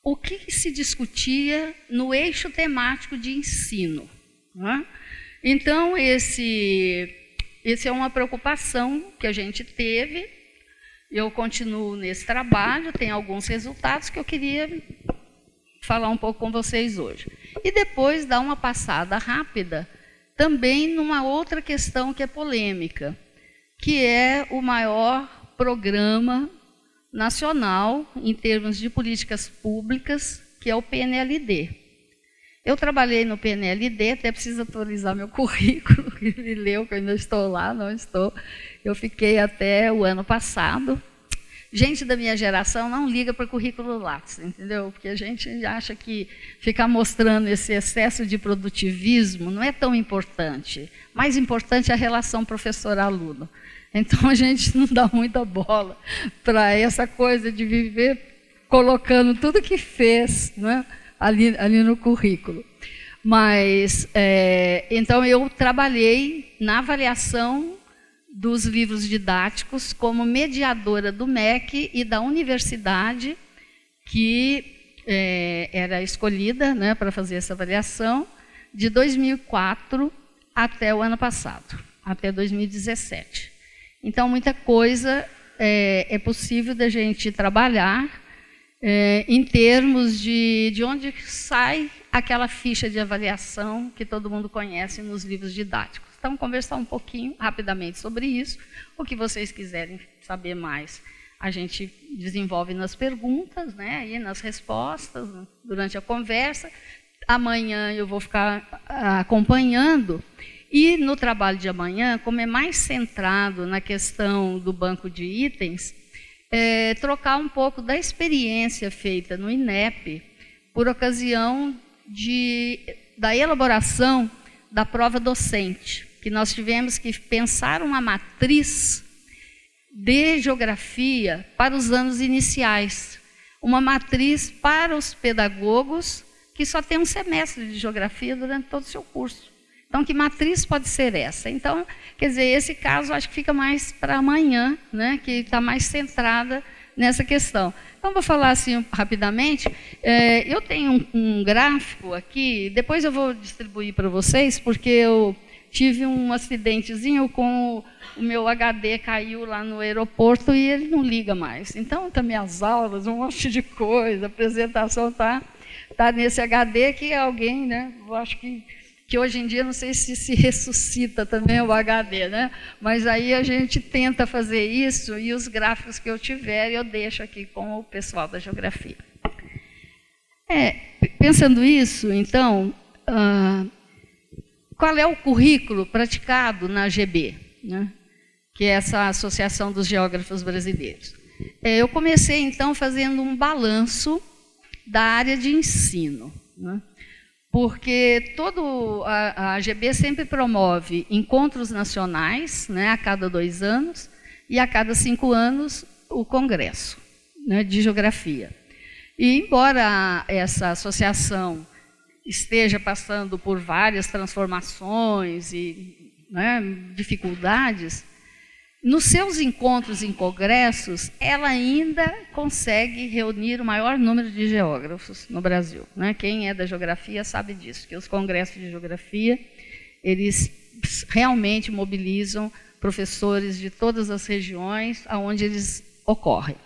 [SPEAKER 4] o que se discutia no eixo temático de ensino, né? Então, esse é uma preocupação que a gente teve. Eu continuo nesse trabalho, tem alguns resultados que eu queria falar um pouco com vocês hoje. E depois dar uma passada rápida também numa outra questão que é polêmica, que é o maior programa nacional em termos de políticas públicas, que é o PNLD. Eu trabalhei no PNLD, até preciso atualizar meu currículo, que ele leu que eu ainda estou lá, não estou. Eu fiquei até o ano passado. Gente da minha geração não liga para currículo Lattes, entendeu? Porque a gente acha que ficar mostrando esse excesso de produtivismo não é tão importante. Mais importante é a relação professor-aluno. Então, a gente não dá muita bola para essa coisa de viver colocando tudo que fez, né, ali no currículo. Mas, então, eu trabalhei na avaliação dos livros didáticos como mediadora do MEC e da universidade, que era escolhida, né, para fazer essa avaliação, de 2004 até o ano passado, até 2017. Então, muita coisa é possível da gente trabalhar em termos de onde sai aquela ficha de avaliação que todo mundo conhece nos livros didáticos. Então, conversar um pouquinho, rapidamente, sobre isso. O que vocês quiserem saber mais, a gente desenvolve nas perguntas, né, e nas respostas, durante a conversa. Amanhã eu vou ficar acompanhando. E no trabalho de amanhã, como é mais centrado na questão do banco de itens, trocar um pouco da experiência feita no INEP por ocasião da elaboração da prova docente, que nós tivemos que pensar uma matriz de geografia para os anos iniciais, uma matriz para os pedagogos que só tem um semestre de geografia durante todo o seu curso. Então, que matriz pode ser essa? Então, quer dizer, esse caso acho que fica mais para amanhã, né, que está mais centrada nessa questão. Então, vou falar assim rapidamente. Eu tenho um gráfico aqui, depois eu vou distribuir para vocês, porque eu tive um acidentezinho com o meu HD, caiu lá no aeroporto e ele não liga mais. Então, também as aulas, um monte de coisa, a apresentação está nesse HD que alguém, né, eu acho que hoje em dia, não sei se ressuscita também o HD, né? Mas aí a gente tenta fazer isso e os gráficos que eu tiver eu deixo aqui com o pessoal da geografia. Pensando isso, então, qual é o currículo praticado na AGB, né? Que é essa Associação dos Geógrafos Brasileiros? Eu comecei, então, fazendo um balanço da área de ensino, né? Porque a AGB sempre promove encontros nacionais, né, a cada 2 anos, e a cada 5 anos o congresso, né, de geografia. E embora essa associação esteja passando por várias transformações e, né, dificuldades, nos seus encontros em congressos, ela ainda consegue reunir o maior número de geógrafos no Brasil, né? Quem é da geografia sabe disso, que os congressos de geografia, eles realmente mobilizam professores de todas as regiões onde eles ocorrem.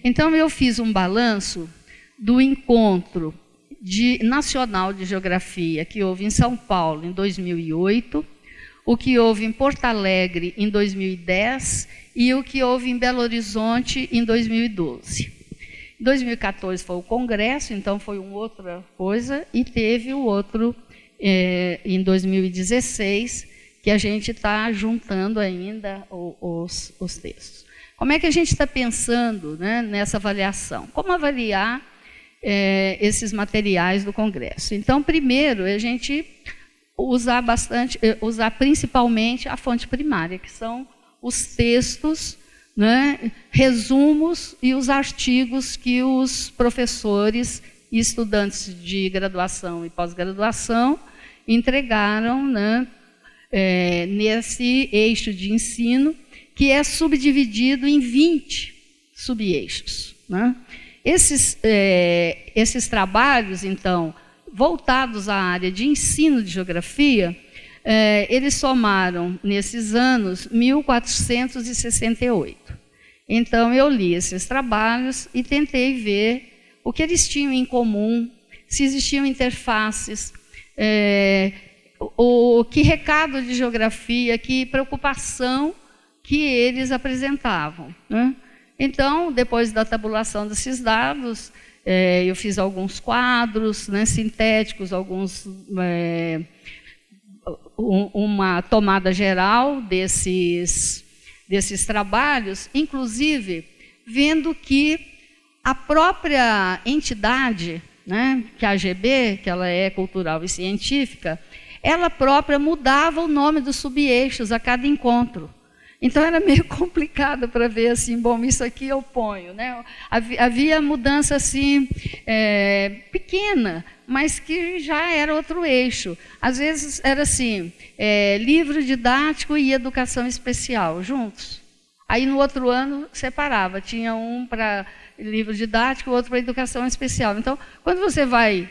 [SPEAKER 4] Então, eu fiz um balanço do encontro nacional de geografia que houve em São Paulo em 2008, o que houve em Porto Alegre em 2010 e o que houve em Belo Horizonte em 2012. Em 2014 foi o congresso, então foi uma outra coisa, e teve o outro em 2016, que a gente está juntando ainda os textos. Como é que a gente está pensando, né, nessa avaliação? Como avaliar esses materiais do congresso? Então, primeiro, a gente usar principalmente a fonte primária, que são os textos, né, resumos e os artigos que os professores e estudantes de graduação e pós-graduação entregaram, né, nesse eixo de ensino, que é subdividido em 20 sub-eixos, né? Esses trabalhos, então, voltados à área de ensino de geografia, eles somaram, nesses anos, 1.468. Então, eu li esses trabalhos e tentei ver o que eles tinham em comum, se existiam interfaces, que recado de geografia, que preocupação que eles apresentavam, né? Então, depois da tabulação desses dados, eu fiz alguns quadros, né, sintéticos, uma tomada geral desses trabalhos, inclusive vendo que a própria entidade, né, que é a AGB, que ela é cultural e científica, ela própria mudava o nome dos subeixos a cada encontro. Então, era meio complicado para ver assim, bom, isso aqui eu ponho, né? Havia mudança assim, pequena, mas que já era outro eixo. Às vezes era assim, livro didático e educação especial, juntos. Aí, no outro ano, separava. Tinha um para livro didático, outro para educação especial. Então, quando você vai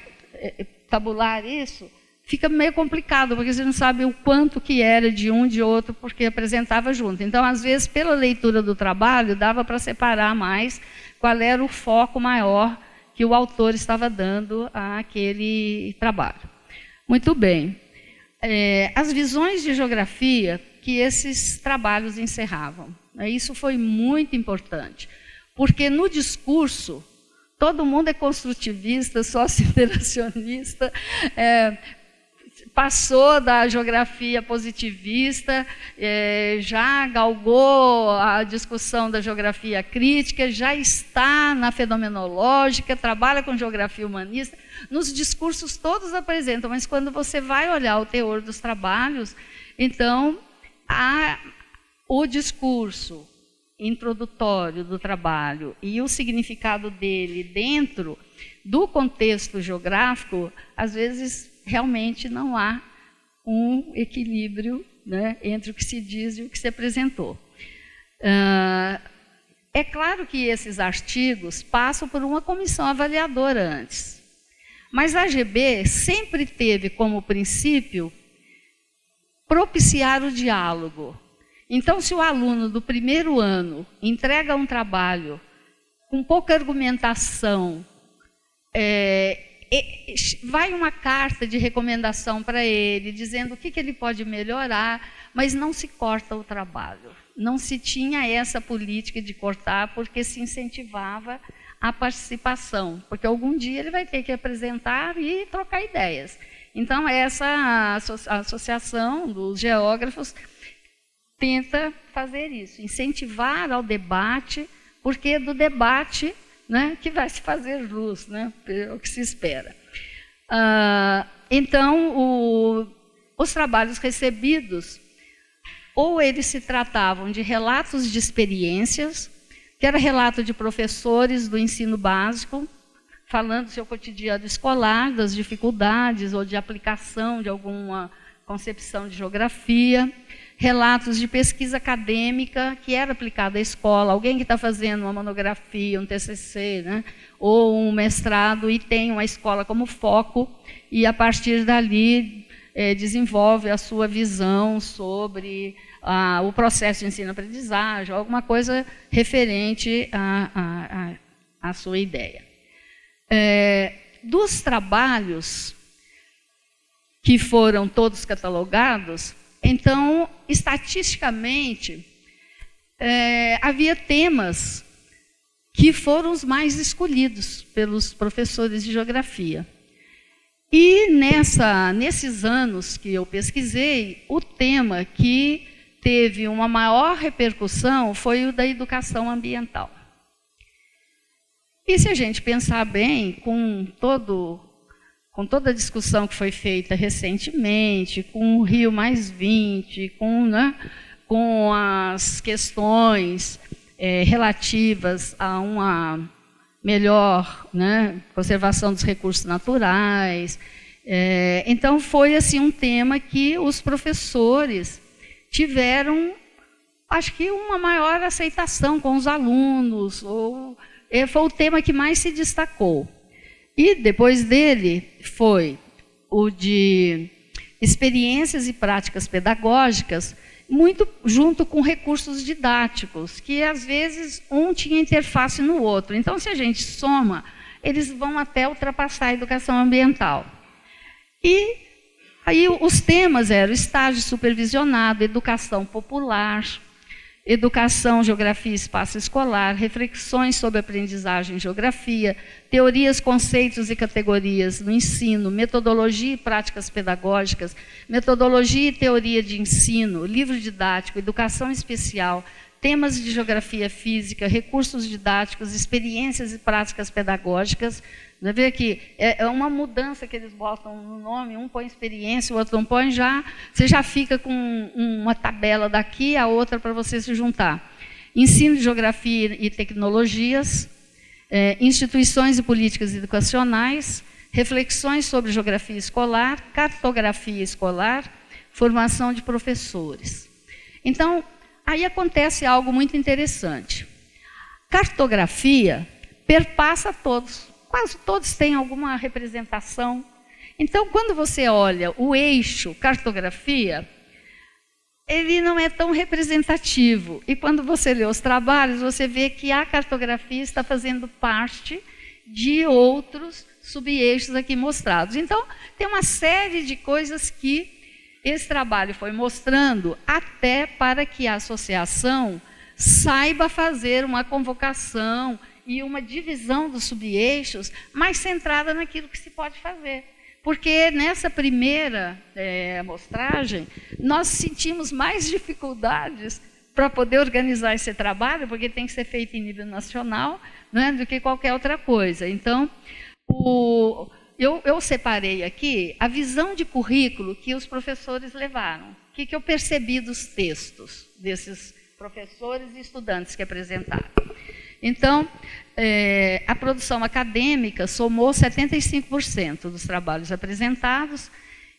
[SPEAKER 4] tabular isso, fica meio complicado, porque você não sabe o quanto que era de um de outro, porque apresentava junto. Então, às vezes, pela leitura do trabalho, dava para separar mais qual era o foco maior que o autor estava dando àquele trabalho. Muito bem. As visões de geografia que esses trabalhos encerravam. Isso foi muito importante, porque no discurso, todo mundo é construtivista, socio-interacionista, passou da geografia positivista, já galgou a discussão da geografia crítica, já está na fenomenológica, trabalha com geografia humanista. Nos discursos todos apresentam, mas quando você vai olhar o teor dos trabalhos, então, o discurso introdutório do trabalho e o significado dele dentro do contexto geográfico, às vezes, realmente não há um equilíbrio, né, entre o que se diz e o que se apresentou. É claro que esses artigos passam por uma comissão avaliadora antes, mas a AGB sempre teve como princípio propiciar o diálogo. Então, se o aluno do primeiro ano entrega um trabalho com pouca argumentação, vai uma carta de recomendação para ele, dizendo o que ele pode melhorar, mas não se corta o trabalho. Não se tinha essa política de cortar, porque se incentivava a participação, porque algum dia ele vai ter que apresentar e trocar ideias. Então, essa associação dos geógrafos tenta fazer isso, incentivar ao debate, porque é do debate, né, que vai se fazer luz, né, é o que se espera. Então, os trabalhos recebidos, ou eles se tratavam de relatos de experiências, que era relato de professores do ensino básico, falando do seu cotidiano escolar, das dificuldades ou de aplicação de alguma concepção de geografia, relatos de pesquisa acadêmica que era aplicada à escola, alguém que está fazendo uma monografia, um TCC, né, ou um mestrado e tem uma escola como foco e, a partir dali, desenvolve a sua visão sobre o processo de ensino-aprendizagem, alguma coisa referente à sua ideia. Dos trabalhos que foram todos catalogados, então, estatisticamente, havia temas que foram os mais escolhidos pelos professores de geografia. E nesses anos que eu pesquisei, o tema que teve uma maior repercussão foi o da educação ambiental. E se a gente pensar bem, com toda a discussão que foi feita recentemente, com o Rio +20, com as questões relativas a uma melhor, né, conservação dos recursos naturais. Então, foi assim, um tema que os professores tiveram, acho que, uma maior aceitação com os alunos, foi o tema que mais se destacou. E depois dele foi o de experiências e práticas pedagógicas, muito junto com recursos didáticos, que às vezes um tinha interface no outro. Então, se a gente soma, eles vão até ultrapassar a educação ambiental. E aí os temas eram estágio supervisionado, educação popular, Educação, Geografia e Espaço Escolar, reflexões sobre aprendizagem e geografia, teorias, conceitos e categorias no ensino, metodologia e práticas pedagógicas, metodologia e teoria de ensino, livro didático, educação especial, temas de geografia física, recursos didáticos, experiências e práticas pedagógicas. Você vê que é uma mudança que eles botam no nome, um põe experiência, o outro não põe, você já fica com uma tabela daqui, a outra para você se juntar. Ensino de geografia e tecnologias, instituições e políticas educacionais, reflexões sobre geografia escolar, cartografia escolar, formação de professores. Então, aí acontece algo muito interessante. Cartografia perpassa todos. Quase todos têm alguma representação. Então, quando você olha o eixo cartografia, ele não é tão representativo. E quando você lê os trabalhos, você vê que a cartografia está fazendo parte de outros subeixos aqui mostrados. Então, tem uma série de coisas que esse trabalho foi mostrando até para que a associação saiba fazer uma convocação e uma divisão dos subeixos mais centrada naquilo que se pode fazer. Porque nessa primeira amostragem, nós sentimos mais dificuldades para poder organizar esse trabalho, porque tem que ser feito em nível nacional, né, do que qualquer outra coisa. Então, eu separei aqui a visão de currículo que os professores levaram. O que eu percebi dos textos desses professores e estudantes que apresentaram. Então, a produção acadêmica somou 75% dos trabalhos apresentados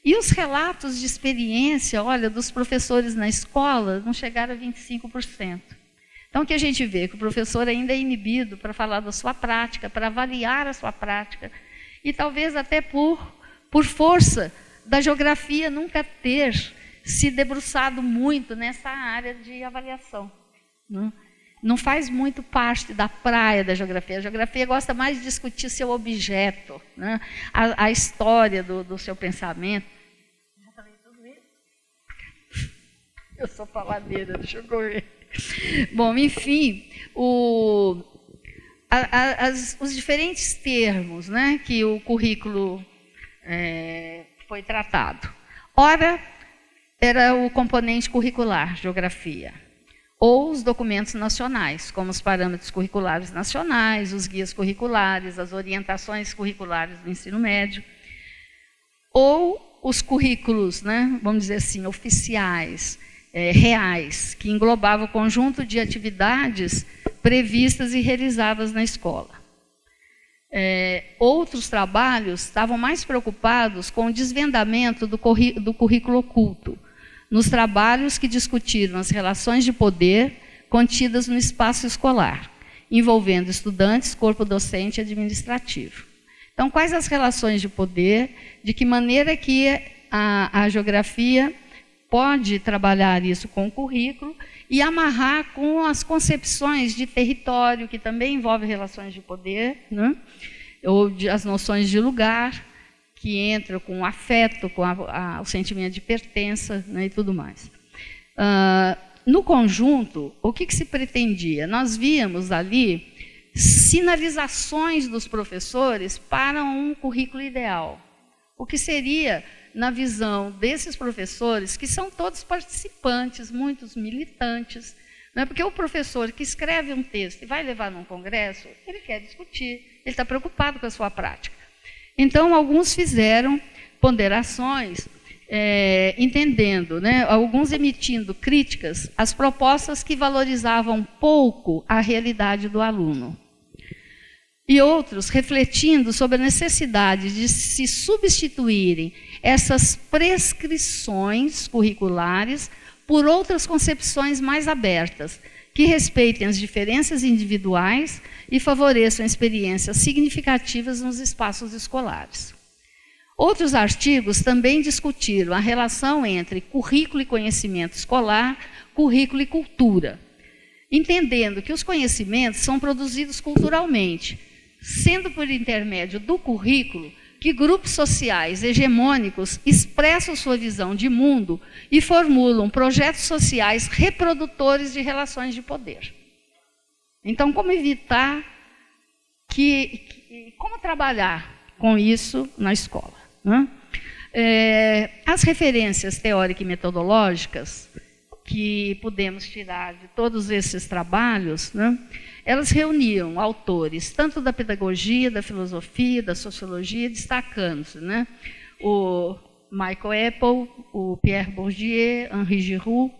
[SPEAKER 4] e os relatos de experiência, olha, dos professores na escola não chegaram a 25%. Então, o que a gente vê? Que o professor ainda é inibido para falar da sua prática, para avaliar a sua prática, e talvez até por força da geografia nunca ter se debruçado muito nessa área de avaliação. Não faz muito parte da praia da geografia. A geografia gosta mais de discutir seu objeto, né? A história do seu pensamento. Já falei tudo isso? Eu sou faladeira, deixa eu correr. Bom, enfim, os diferentes termos, né, que o currículo foi tratado. Ora, era o componente curricular, geografia. Ou os documentos nacionais, como os parâmetros curriculares nacionais, os guias curriculares, as orientações curriculares do ensino médio, ou os currículos, né, vamos dizer assim, oficiais, reais, que englobavam o conjunto de atividades previstas e realizadas na escola. Outros trabalhos estavam mais preocupados com o desvendamento do currículo oculto, nos trabalhos que discutiram as relações de poder contidas no espaço escolar, envolvendo estudantes, corpo docente e administrativo. Então, quais as relações de poder, de que maneira que a geografia pode trabalhar isso com o currículo e amarrar com as concepções de território, que também envolve relações de poder, né? Ou as noções de lugar, que entra com o afeto, com o sentimento de pertença, né, e tudo mais. No conjunto, o que se pretendia? Nós víamos ali sinalizações dos professores para um currículo ideal. O que seria, na visão desses professores, que são todos participantes, muitos militantes, não é? Porque o professor que escreve um texto e vai levar num congresso, ele quer discutir, ele está preocupado com a sua prática. Então, alguns fizeram ponderações, entendendo, né, alguns emitindo críticas às propostas que valorizavam pouco a realidade do aluno. E outros refletindo sobre a necessidade de se substituírem essas prescrições curriculares por outras concepções mais abertas, que respeitem as diferenças individuais e favoreçam experiências significativas nos espaços escolares. Outros artigos também discutiram a relação entre currículo e conhecimento escolar, currículo e cultura, entendendo que os conhecimentos são produzidos culturalmente, sendo por intermédio do currículo que grupos sociais hegemônicos expressam sua visão de mundo e formulam projetos sociais reprodutores de relações de poder. Então, como evitar como trabalhar com isso na escola, né? As referências teóricas e metodológicas que pudemos tirar de todos esses trabalhos, né, elas reuniam autores tanto da pedagogia, da filosofia, da sociologia, destacando-se, né, o Michael Apple, o Pierre Bourdieu, Henri Giroux,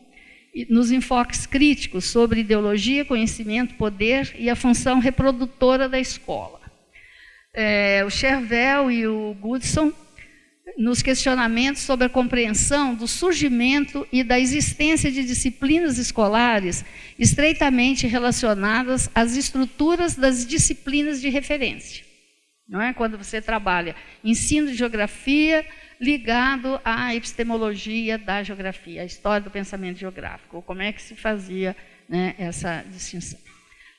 [SPEAKER 4] nos enfoques críticos sobre ideologia, conhecimento, poder e a função reprodutora da escola. O Chervel e o Goodson, nos questionamentos sobre a compreensão do surgimento e da existência de disciplinas escolares estreitamente relacionadas às estruturas das disciplinas de referência. Não é? Quando você trabalha ensino de geografia ligado à epistemologia da geografia, a história do pensamento geográfico, como é que se fazia, né, essa distinção.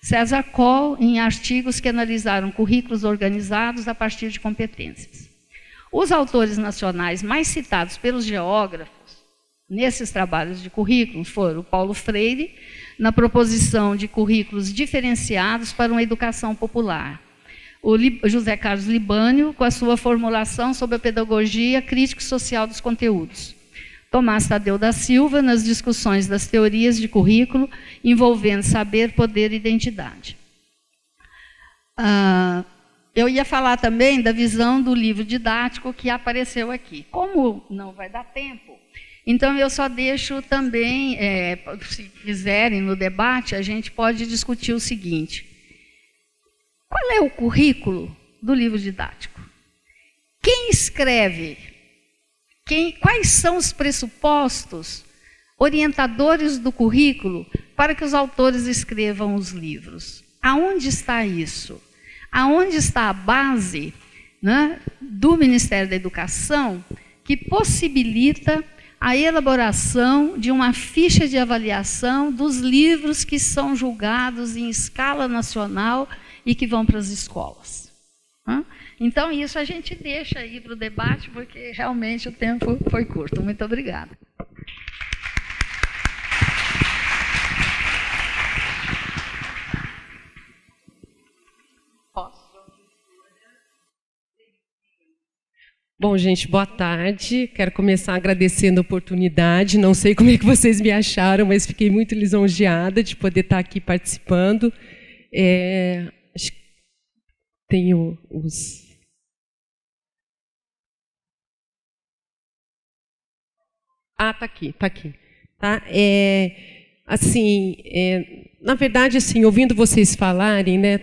[SPEAKER 4] César Coll, em artigos que analisaram currículos organizados a partir de competências. Os autores nacionais mais citados pelos geógrafos nesses trabalhos de currículos foram o Paulo Freire, na proposição de currículos diferenciados para uma educação popular, o José Carlos Libânio, com a sua formulação sobre a pedagogia crítico-social dos conteúdos, Tomás Tadeu da Silva, nas discussões das teorias de currículo envolvendo saber, poder e identidade. Eu ia falar também da visão do livro didático que apareceu aqui. Como não vai dar tempo, então eu só deixo também, se quiserem, no debate, a gente pode discutir o seguinte: qual é o currículo do livro didático? Quem escreve? Quais são os pressupostos orientadores do currículo para que os autores escrevam os livros? Aonde está isso? Aonde está a base, né, do Ministério da Educação que possibilita a elaboração de uma ficha de avaliação dos livros que são julgados em escala nacional e que vão para as escolas? Então, isso a gente deixa aí para o debate, porque realmente o tempo foi curto. Muito obrigada.
[SPEAKER 5] Bom, gente, boa tarde. Quero começar agradecendo a oportunidade. Não sei como é que vocês me acharam, mas fiquei muito lisonjeada de poder estar aqui participando. Acho que tenho os... Tá aqui, tá aqui. Tá? Na verdade, assim, ouvindo vocês falarem, né?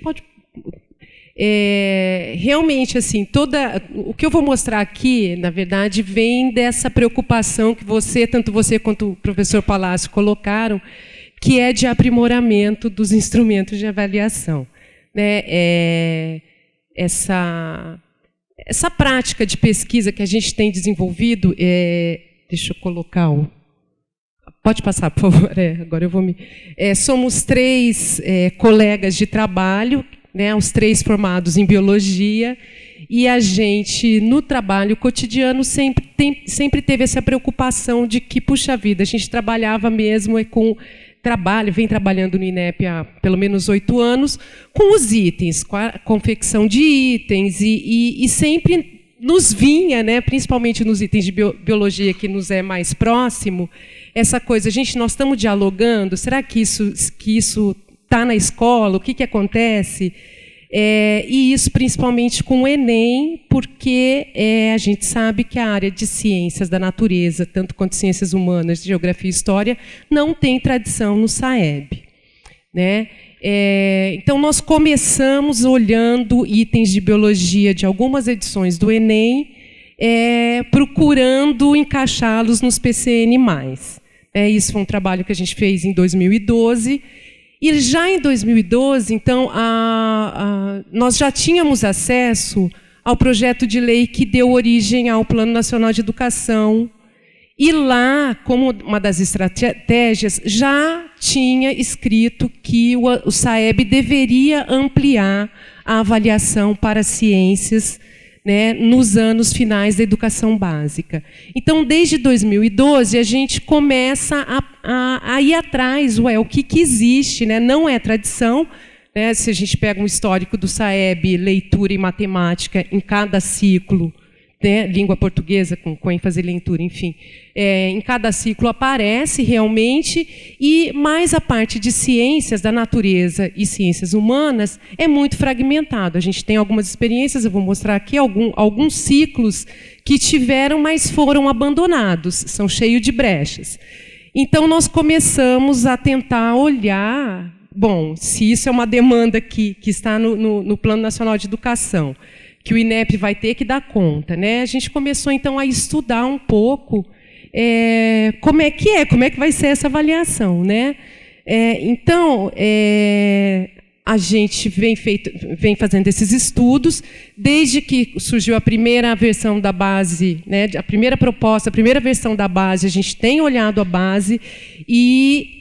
[SPEAKER 5] Pode... realmente, assim, o que eu vou mostrar aqui, na verdade, vem dessa preocupação que tanto você quanto o professor Palácio colocaram, que é de aprimoramento dos instrumentos de avaliação, né? Essa prática de pesquisa que a gente tem desenvolvido, deixa eu colocar o... Pode passar, por favor. Agora eu vou me... somos 3 colegas de trabalho, né, os 3 formados em biologia, e a gente, no trabalho cotidiano, sempre teve essa preocupação de que, puxa vida, a gente trabalhava mesmo vem trabalhando no INEP há pelo menos 8 anos, com os itens, com a confecção de itens, e sempre nos vinha, né, principalmente nos itens de biologia, que nos é mais próximo, essa coisa, nós estamos dialogando, será que isso está na escola, o que acontece? E isso principalmente com o Enem, porque a gente sabe que a área de ciências da natureza, tanto quanto ciências humanas, geografia e história, não tem tradição no SAEB, né? Então, nós começamos olhando itens de biologia de algumas edições do Enem, procurando encaixá-los nos PCN+. Isso foi um trabalho que a gente fez em 2012, e já em 2012, então, nós já tínhamos acesso ao projeto de lei que deu origem ao Plano Nacional de Educação. E lá, como uma das estratégias, já tinha escrito que o SAEB deveria ampliar a avaliação para ciências, né, nos anos finais da educação básica. Então, desde 2012, a gente começa a ir atrás, o que existe, né? Não é tradição, né? Se a gente pega um histórico do SAEB, leitura e matemática em cada ciclo, né, língua portuguesa com ênfase em leitura, enfim, em cada ciclo aparece realmente, e mais a parte de ciências da natureza e ciências humanas é muito fragmentado. A gente tem algumas experiências, eu vou mostrar aqui alguns ciclos que tiveram, mas foram abandonados, são cheios de brechas. Então nós começamos a tentar olhar, bom, se isso é uma demanda que está no Plano Nacional de Educação, que o INEP vai ter que dar conta, né? A gente começou, então, a estudar um pouco como é que vai ser essa avaliação, né? Então, a gente vem fazendo esses estudos, desde que surgiu a primeira versão da base, né? A primeira proposta, a primeira versão da base, a gente tem olhado a base e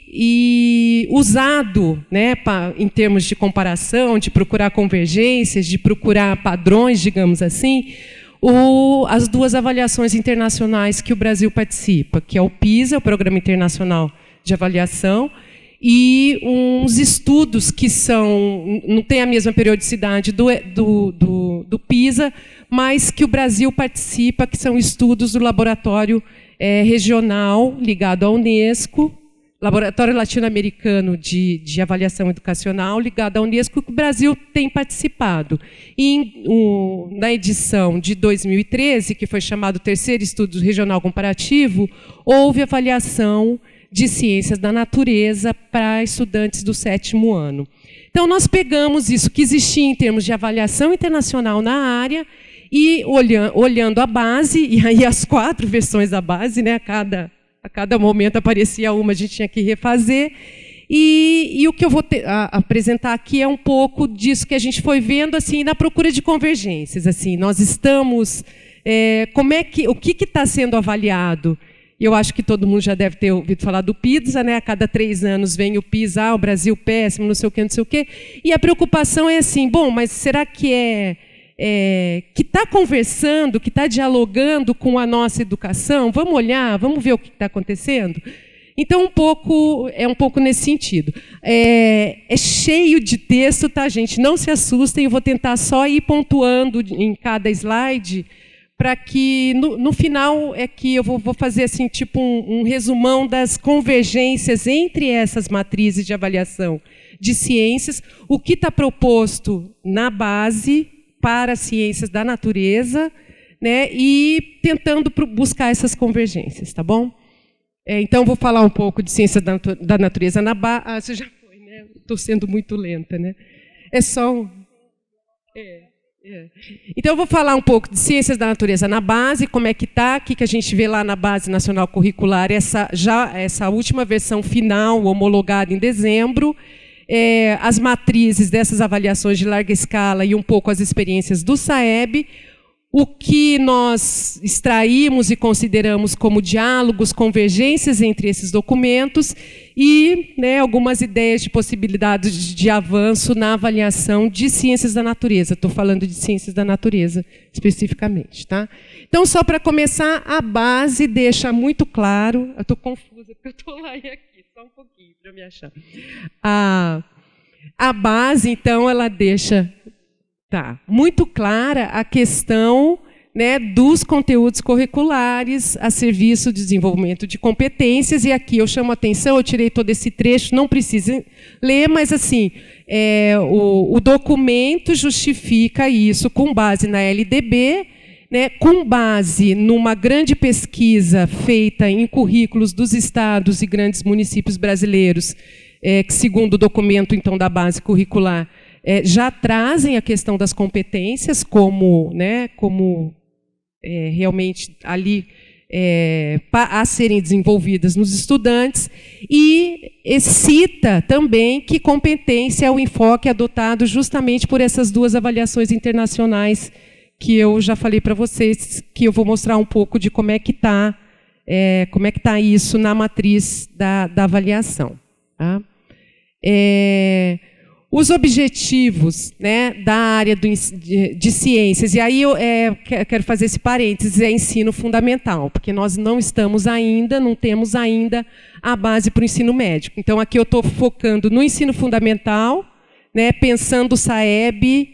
[SPEAKER 5] usado, né, em termos de comparação, de procurar convergências, de procurar padrões, digamos assim, as duas avaliações internacionais que o Brasil participa, que é o PISA, o Programa Internacional de Avaliação, e uns estudos que não têm a mesma periodicidade do PISA, mas que o Brasil participa, que são estudos do Laboratório Regional ligado à Unesco, Laboratório Latino-Americano de Avaliação Educacional, ligado à Unesco, que o Brasil tem participado. E na edição de 2013, que foi chamado Terceiro Estudo Regional Comparativo, houve avaliação de ciências da natureza para estudantes do 7º ano. Então, nós pegamos isso que existia em termos de avaliação internacional na área e, olhando a base, e aí as 4 versões da base, né, a cada momento aparecia uma, a gente tinha que refazer. E o que eu vou apresentar aqui é um pouco disso que a gente foi vendo assim, na procura de convergências. Assim, nós estamos... o que está sendo avaliado? Eu acho que todo mundo já deve ter ouvido falar do PISA, né? A cada 3 anos vem o PISA, o Brasil péssimo, não sei o quê, não sei o quê. E a preocupação é assim, bom, mas será que que está conversando, que está dialogando com a nossa educação? Vamos olhar, vamos ver o que está acontecendo? Então, é um pouco nesse sentido. É cheio de texto, tá, gente? Não se assustem, eu vou tentar só ir pontuando em cada slide, para que, no final, eu vou fazer assim, tipo um resumão das convergências entre essas matrizes de avaliação de ciências, o que está proposto na base para ciências da natureza, né, e tentando buscar essas convergências, tá bom? Então, vou falar um pouco de ciências da natureza na base. Ah, você já foi, né? Estou sendo muito lenta, né? É só um... Então, eu vou falar um pouco de ciências da natureza na base, como é que está, o que a gente vê lá na Base Nacional Curricular, essa última versão final, homologada em dezembro, as matrizes dessas avaliações de larga escala e um pouco as experiências do SAEB, o que nós extraímos e consideramos como diálogos, convergências entre esses documentos e, né, algumas ideias de possibilidades de avanço na avaliação de ciências da natureza. Estou falando de ciências da natureza especificamente, tá? Então, só para começar, a base deixa muito claro... Eu estou confusa, porque eu estou lá e aqui, só um pouquinho para eu me achar. A base, então, ela deixa... muito clara a questão, né, dos conteúdos curriculares a serviço de desenvolvimento de competências, e aqui eu chamo a atenção, eu tirei todo esse trecho, não precisa ler, mas assim, o documento justifica isso com base na LDB, né, com base numa grande pesquisa feita em currículos dos estados e grandes municípios brasileiros, que, segundo o documento então da base curricular, já trazem a questão das competências como, né, realmente ali a serem desenvolvidas nos estudantes, e cita também que competência é o enfoque adotado justamente por essas 2 avaliações internacionais que eu já falei para vocês, que eu vou mostrar um pouco de como é que está isso na matriz da avaliação. Tá? Os objetivos, né, da área de ciências, e aí eu quero fazer esse parênteses, é ensino fundamental, porque nós não temos ainda a base para o ensino médio. Então, aqui eu estou focando no ensino fundamental, né, pensando o SAEB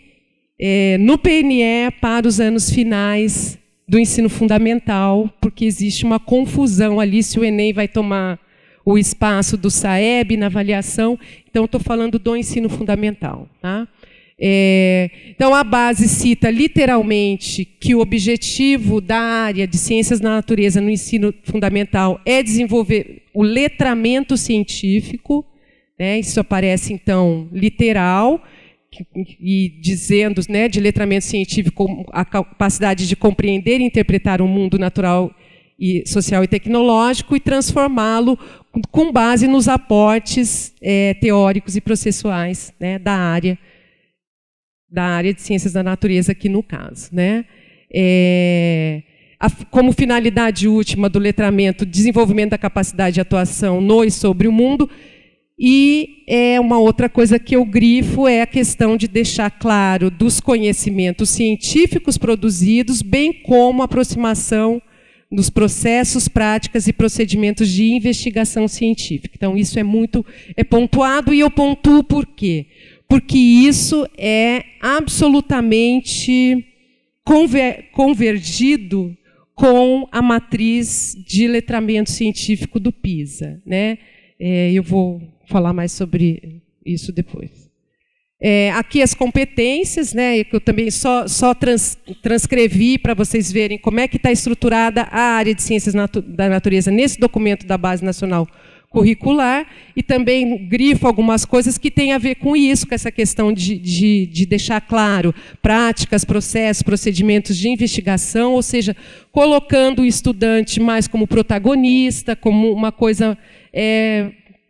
[SPEAKER 5] no PNE para os anos finais do ensino fundamental, porque existe uma confusão ali se o Enem vai tomar o espaço do SAEB na avaliação. Então, estou falando do ensino fundamental. Tá? Então, a base cita literalmente que o objetivo da área de ciências da natureza no ensino fundamental é desenvolver o letramento científico, né? Isso aparece, então, literal, e dizendo, né, de letramento científico a capacidade de compreender e interpretar o mundo natural e social e tecnológico e transformá-lo com base nos aportes teóricos e processuais, né, da área de ciências da natureza aqui no caso, né? Como finalidade última do letramento, desenvolvimento da capacidade de atuação no e sobre o mundo. E uma outra coisa que eu grifo é a questão de deixar claro dos conhecimentos científicos produzidos, bem como a aproximação dos processos, práticas e procedimentos de investigação científica. Então, isso é pontuado, e eu pontuo por quê? Porque isso é absolutamente convergido com a matriz de letramento científico do PISA, né? Eu vou falar mais sobre isso depois. Aqui as competências, né, que eu também só transcrevi para vocês verem como é que está estruturada a área de ciências da natureza nesse documento da Base Nacional Curricular, e também grifo algumas coisas que têm a ver com isso, com essa questão de deixar claro práticas, processos, procedimentos de investigação, ou seja, colocando o estudante mais como protagonista, como uma coisa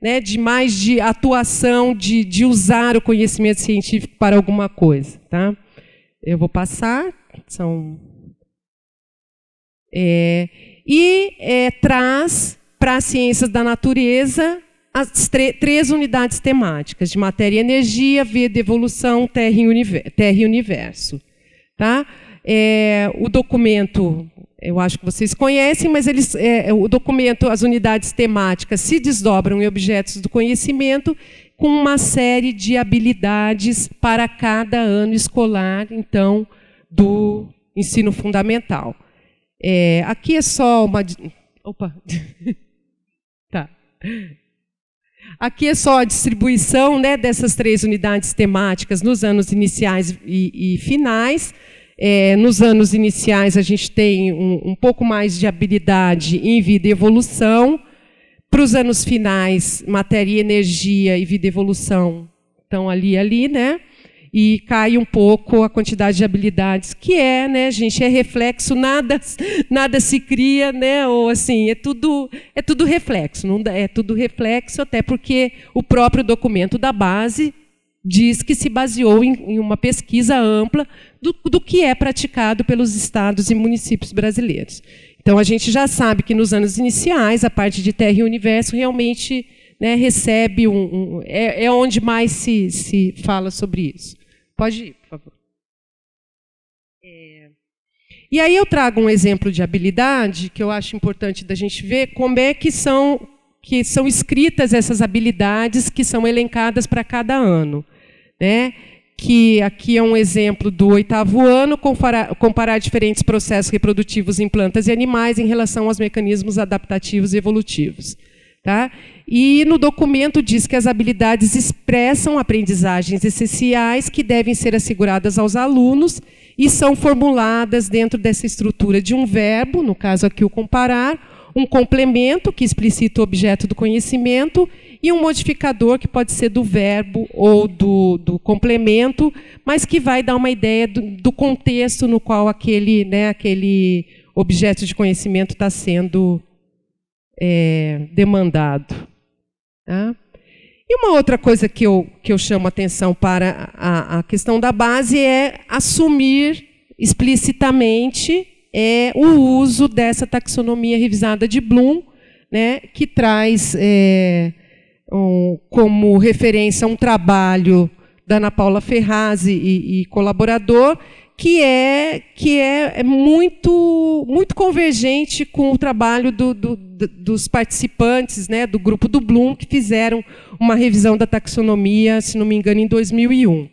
[SPEAKER 5] né, de atuação, de usar o conhecimento científico para alguma coisa. Tá? Eu vou passar. Traz para as ciências da natureza as três unidades temáticas, de matéria e energia, vida e evolução, terra e universo. Tá? O documento, eu acho que vocês conhecem, mas o documento, as unidades temáticas se desdobram em objetos do conhecimento com uma série de habilidades para cada ano escolar, então, do ensino fundamental. Aqui é só uma... Opa! Tá. Aqui é só a distribuição, né, dessas três unidades temáticas nos anos iniciais e finais. Nos anos iniciais, a gente tem um pouco mais de habilidade em vida e evolução. Para os anos finais, matéria e energia e vida e evolução estão ali, né? E cai um pouco a quantidade de habilidades, que né, gente, é reflexo, nada se cria, né? Ou assim, é tudo reflexo, não é tudo reflexo, até porque o próprio documento da base diz que se baseou em uma pesquisa ampla do que é praticado pelos estados e municípios brasileiros. Então, a gente já sabe que nos anos iniciais, a parte de terra e universo realmente, né, recebe é onde mais se fala sobre isso. Pode ir, por favor. E aí eu trago um exemplo de habilidade que eu acho importante da gente ver como é que são escritas essas habilidades que são elencadas para cada ano, né? Que aqui é um exemplo do 8º ano, comparar diferentes processos reprodutivos em plantas e animais em relação aos mecanismos adaptativos e evolutivos. Tá? E no documento diz que as habilidades expressam aprendizagens essenciais que devem ser asseguradas aos alunos e são formuladas dentro dessa estrutura de um verbo, no caso aqui o comparar, um complemento que explicita o objeto do conhecimento e um modificador que pode ser do verbo ou do complemento, mas que vai dar uma ideia do contexto no qual aquele objeto de conhecimento está sendo demandado. Tá? E uma outra coisa que eu chamo a atenção para a questão da base é assumir explicitamente o uso dessa taxonomia revisada de Bloom, né, que traz como referência um trabalho da Ana Paula Ferraz e colaborador, que é muito convergente com o trabalho dos participantes, né, do grupo do Bloom, que fizeram uma revisão da taxonomia, se não me engano, em 2001.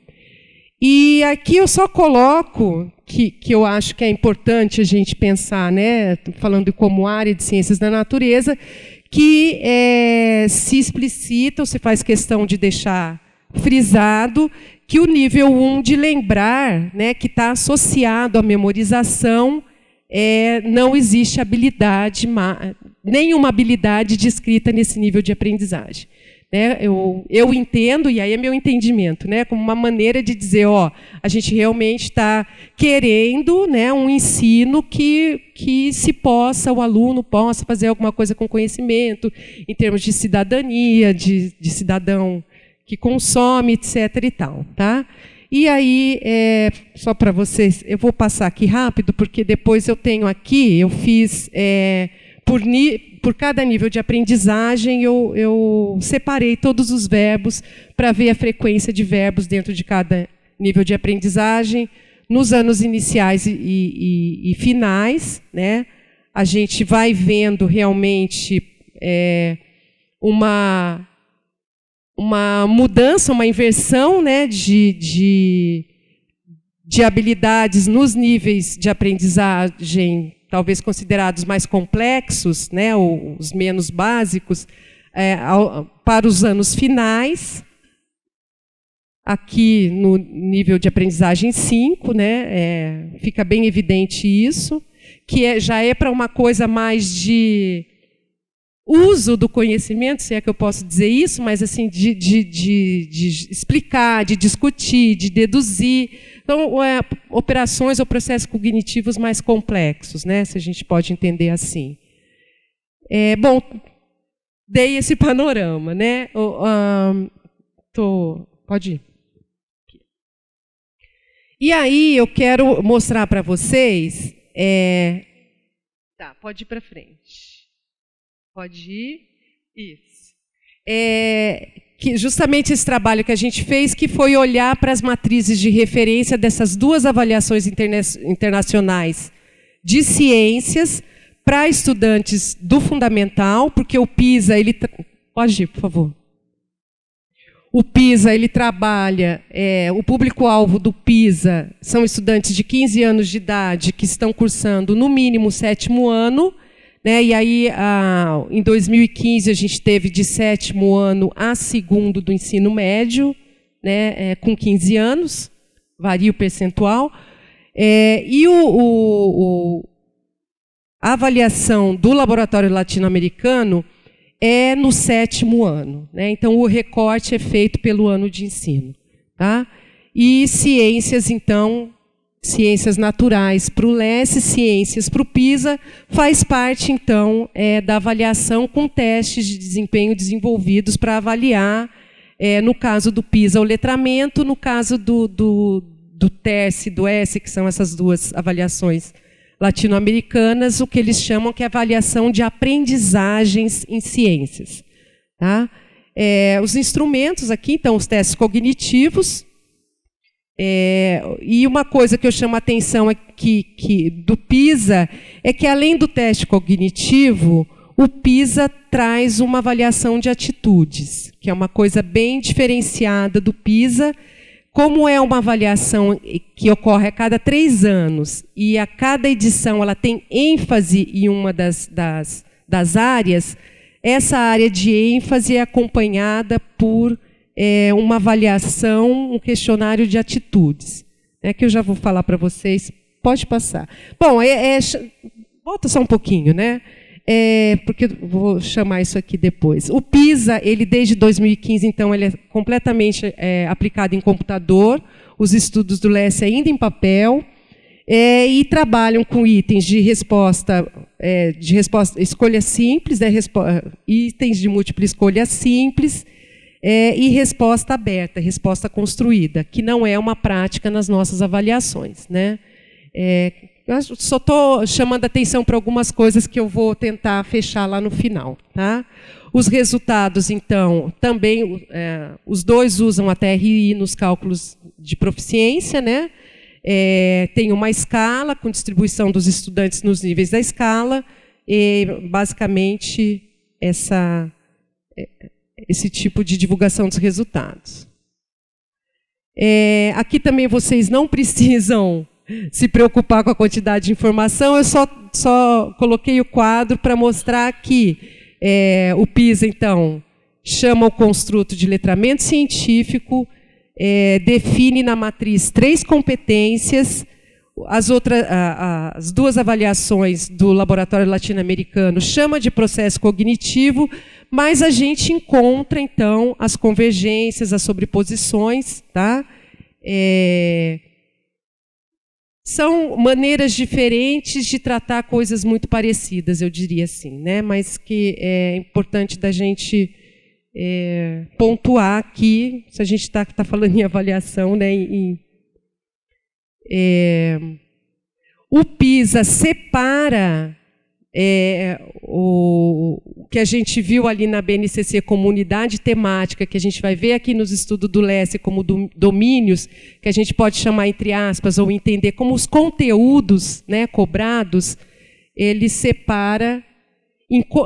[SPEAKER 5] E aqui eu só coloco que eu acho que é importante a gente pensar, né, falando como área de ciências da natureza, que se explicita, ou se faz questão de deixar frisado, que o nível 1 de lembrar, né, que está associado à memorização, não existe habilidade, nenhuma habilidade descrita nesse nível de aprendizagem. Né? Eu entendo, e aí é meu entendimento, né, como uma maneira de dizer, a gente realmente está querendo, né, um ensino que o aluno possa fazer alguma coisa com conhecimento, em termos de cidadania, de cidadão que consome, etc. e tal. Tá? E aí, só para vocês, eu vou passar aqui rápido, porque depois eu tenho aqui, eu fiz, por cada nível de aprendizagem, eu separei todos os verbos para ver a frequência de verbos dentro de cada nível de aprendizagem, nos anos iniciais e finais. Né? A gente vai vendo realmente uma mudança, uma inversão, né, de habilidades nos níveis de aprendizagem, talvez considerados mais complexos, né, ou os menos básicos, para os anos finais. Aqui no nível de aprendizagem 5, né, fica bem evidente isso, que já é para uma coisa mais de uso do conhecimento, se é que eu posso dizer isso, mas assim de explicar, de discutir, de deduzir. Então, operações ou processos cognitivos mais complexos, né, se a gente pode entender assim. Bom, dei esse panorama, né? Pode ir. E aí eu quero mostrar para vocês. Tá, pode ir para frente. Pode ir. Isso. Que justamente esse trabalho que a gente fez, que foi olhar para as matrizes de referência dessas duas avaliações internacionais de ciências para estudantes do fundamental, porque o PISA, pode ir, por favor. O PISA, ele trabalha, o público-alvo do PISA são estudantes de 15 anos de idade que estão cursando no mínimo o 7º ano, né? E aí, em 2015, a gente teve de 7º ano a 2º do ensino médio, né? Com 15 anos, varia o percentual. E a avaliação do laboratório latino-americano é no 7º ano. Né? Então, o recorte é feito pelo ano de ensino. Tá? E ciências, então, ciências naturais para o LES, ciências para o PISA, faz parte, então, da avaliação com testes de desempenho desenvolvidos para avaliar, no caso do PISA, o letramento, no caso do TERS e do S, que são essas duas avaliações latino-americanas, o que eles chamam que é avaliação de aprendizagens em ciências. Tá? Os instrumentos aqui, então, os testes cognitivos. E uma coisa que eu chamo a atenção do PISA é que, além do teste cognitivo, o PISA traz uma avaliação de atitudes, que é uma coisa bem diferenciada do PISA. Como é uma avaliação que ocorre a cada 3 anos e a cada edição ela tem ênfase em uma das áreas, essa área de ênfase é acompanhada por uma avaliação, um questionário de atitudes, que eu já vou falar para vocês. Pode passar. Bom, volta só um pouquinho, né? Porque eu vou chamar isso aqui depois. O PISA, ele desde 2015, então, ele é completamente aplicado em computador, os estudos do LES ainda em papel, e trabalham com itens de resposta, escolha simples, itens de múltipla escolha simples, e resposta aberta, resposta construída, que não é uma prática nas nossas avaliações. Né? Eu só estou chamando a atenção para algumas coisas que eu vou tentar fechar lá no final. Tá? Os resultados, então, também, os dois usam a TRI nos cálculos de proficiência, né? Tem uma escala com distribuição dos estudantes nos níveis da escala, e basicamente esse tipo de divulgação dos resultados. Aqui também vocês não precisam se preocupar com a quantidade de informação, eu só coloquei o quadro para mostrar que o PISA, então, chama o construto de letramento científico, define na matriz 3 competências, as duas avaliações do laboratório latino-americano chama de processo cognitivo, mas a gente encontra, então, as convergências, as sobreposições, tá? São maneiras diferentes de tratar coisas muito parecidas, eu diria assim, né? Mas que é importante da gente pontuar aqui, se a gente está falando em avaliação, né? O PISA separa o que a gente viu ali na BNCC como unidade temática, que a gente vai ver aqui nos estudos do LESE como domínios, que a gente pode chamar entre aspas, ou entender como os conteúdos, né, cobrados, ele separa,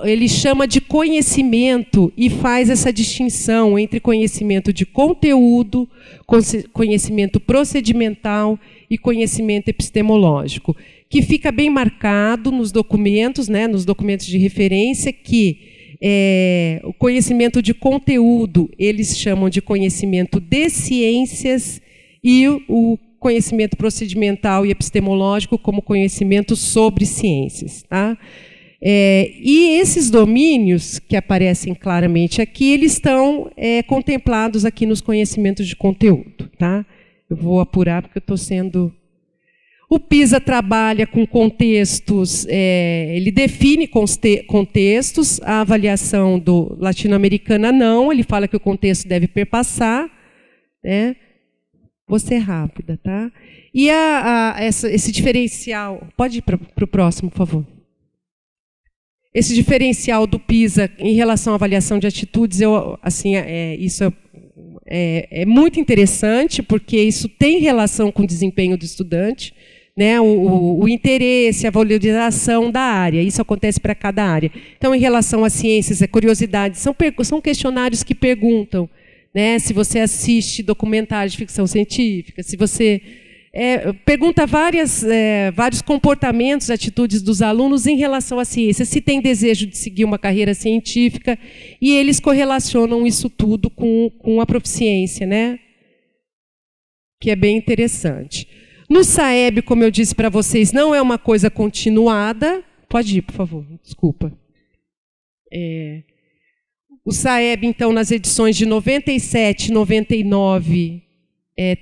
[SPEAKER 5] ele chama de conhecimento e faz essa distinção entre conhecimento de conteúdo, conhecimento procedimental e conhecimento epistemológico, que fica bem marcado nos documentos, né, nos documentos de referência, que o conhecimento de conteúdo eles chamam de conhecimento de ciências e o conhecimento procedimental e epistemológico como conhecimento sobre ciências. Tá? E esses domínios que aparecem claramente aqui, eles estão contemplados aqui nos conhecimentos de conteúdo. Tá? Eu vou apurar porque eu estou sendo... O PISA trabalha com contextos, ele define contextos, a avaliação do latino-americana não, ele fala que o contexto deve perpassar, né? Vou ser rápida, tá? E esse diferencial, pode ir para o próximo, por favor. Esse diferencial do PISA em relação à avaliação de atitudes, isso é muito interessante, porque isso tem relação com o desempenho do estudante, né, o interesse, a valorização da área. Isso acontece para cada área. Então, em relação às ciências, a curiosidade, são questionários que perguntam, né, se você assiste documentários de ficção científica, se você pergunta vários comportamentos, atitudes dos alunos em relação à ciência, se tem desejo de seguir uma carreira científica, e eles correlacionam isso tudo com a proficiência, né, que é bem interessante. No SAEB, como eu disse para vocês, não é uma coisa continuada. Pode ir, por favor, desculpa. O SAEB, então, nas edições de 97 e 99,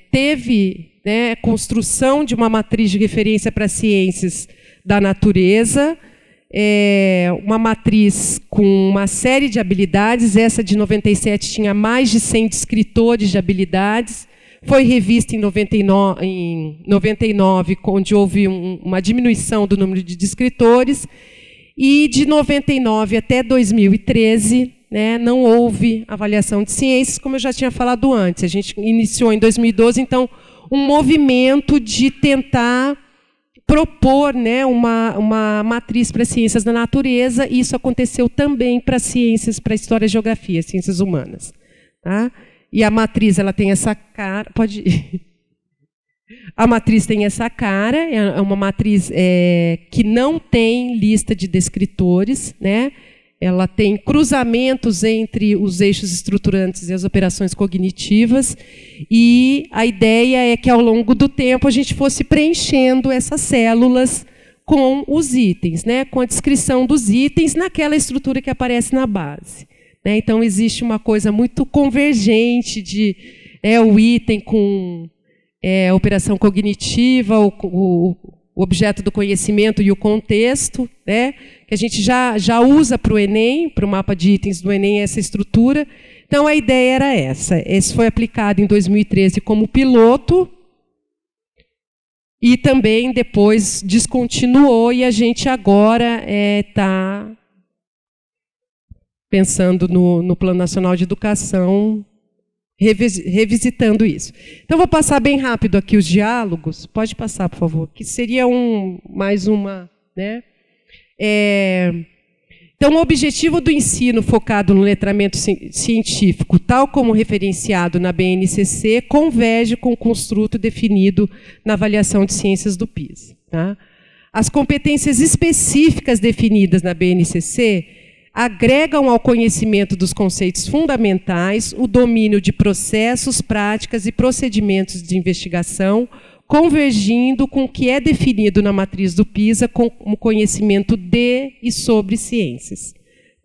[SPEAKER 5] teve, né, construção de uma matriz de referência para ciências da natureza, uma matriz com uma série de habilidades. Essa de 97 tinha mais de 100 descritores de habilidades. Foi revista em 99, onde houve uma diminuição do número de descritores, e de 99 até 2013, né, não houve avaliação de ciências, como eu já tinha falado antes. A gente iniciou em 2012, então, um movimento de tentar propor, né, uma matriz para ciências da natureza, e isso aconteceu também para ciências, para história e geografia, ciências humanas. Tá? E a matriz, ela tem essa cara, pode ir. A matriz tem essa cara, é uma matriz que não tem lista de descritores, né? Ela tem cruzamentos entre os eixos estruturantes e as operações cognitivas, e a ideia é que, ao longo do tempo, a gente fosse preenchendo essas células com os itens, né? Com a descrição dos itens naquela estrutura que aparece na base. Então, existe uma coisa muito convergente de o item com operação cognitiva, o objeto do conhecimento e o contexto, né, que a gente já usa para o Enem, para o mapa de itens do Enem, essa estrutura. Então, a ideia era essa. Esse foi aplicado em 2013 como piloto, E também depois descontinuou e a gente agora está pensando no Plano Nacional de Educação, revisitando isso. Então, vou passar bem rápido aqui os diálogos. Pode passar, por favor, que seria mais uma... né? Então, o objetivo do ensino focado no letramento científico, tal como referenciado na BNCC, converge com o construto definido na avaliação de ciências do PISA. Tá? As competências específicas definidas na BNCC agregam ao conhecimento dos conceitos fundamentais o domínio de processos, práticas e procedimentos de investigação, convergindo com o que é definido na matriz do PISA como conhecimento de e sobre ciências.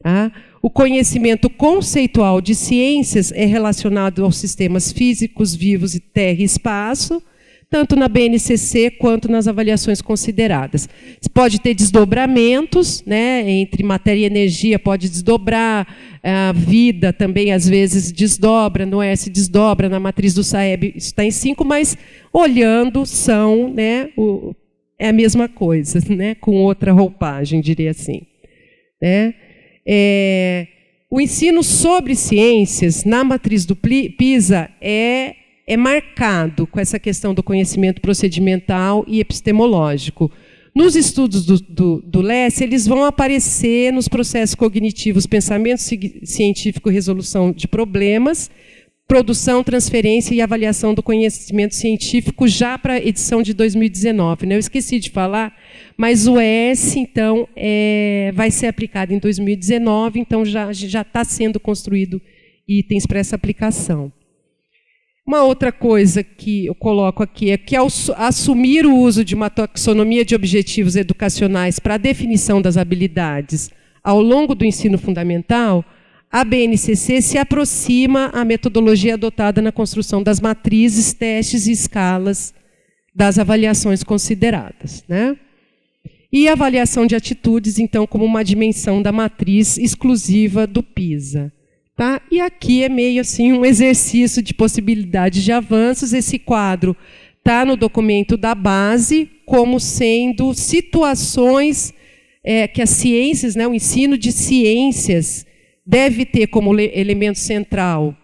[SPEAKER 5] Tá? O conhecimento conceitual de ciências é relacionado aos sistemas físicos, vivos e terra e espaço, tanto na BNCC quanto nas avaliações consideradas. Pode ter desdobramentos, né, entre matéria e energia, pode desdobrar, a vida também às vezes desdobra, no S desdobra, na matriz do SAEB isso está em 5, mas olhando são, né, é a mesma coisa, né, com outra roupagem, diria assim. Né? O ensino sobre ciências na matriz do PISA é marcado com essa questão do conhecimento procedimental e epistemológico. Nos estudos do LES, eles vão aparecer nos processos cognitivos, pensamento científico e resolução de problemas, produção, transferência e avaliação do conhecimento científico já para a edição de 2019. Né? Eu esqueci de falar, mas o ES, então, vai ser aplicado em 2019, então já está sendo construído itens para essa aplicação. Uma outra coisa que eu coloco aqui é que, ao assumir o uso de uma taxonomia de objetivos educacionais para a definição das habilidades ao longo do ensino fundamental, a BNCC se aproxima à metodologia adotada na construção das matrizes, testes e escalas das avaliações consideradas. Né? E a avaliação de atitudes, então, como uma dimensão da matriz exclusiva do PISA. Tá? E aqui é meio assim um exercício de possibilidades de avanços. Esse quadro está no documento da base como sendo situações que as ciências, né, o ensino de ciências deve ter como elemento central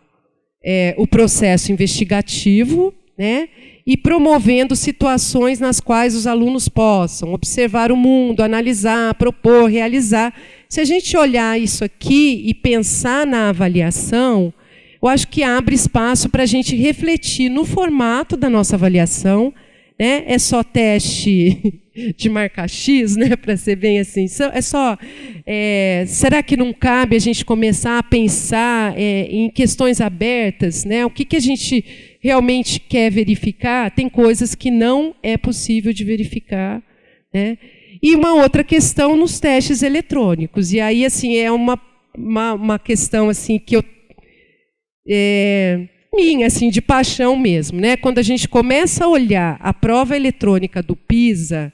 [SPEAKER 5] o processo investigativo, né, e promovendo situações nas quais os alunos possam observar o mundo, analisar, propor, realizar. Se a gente olhar isso aqui e pensar na avaliação, eu acho que abre espaço para a gente refletir no formato da nossa avaliação. Né? É só teste de marcar X, né? Para ser bem assim. Será que não cabe a gente começar a pensar em questões abertas? Né? O que a gente realmente quer verificar? Tem coisas que não é possível de verificar. Né? E uma outra questão nos testes eletrônicos. E aí, assim, é uma questão assim que minha, assim, de paixão mesmo, né? Quando a gente começa a olhar a prova eletrônica do PISA,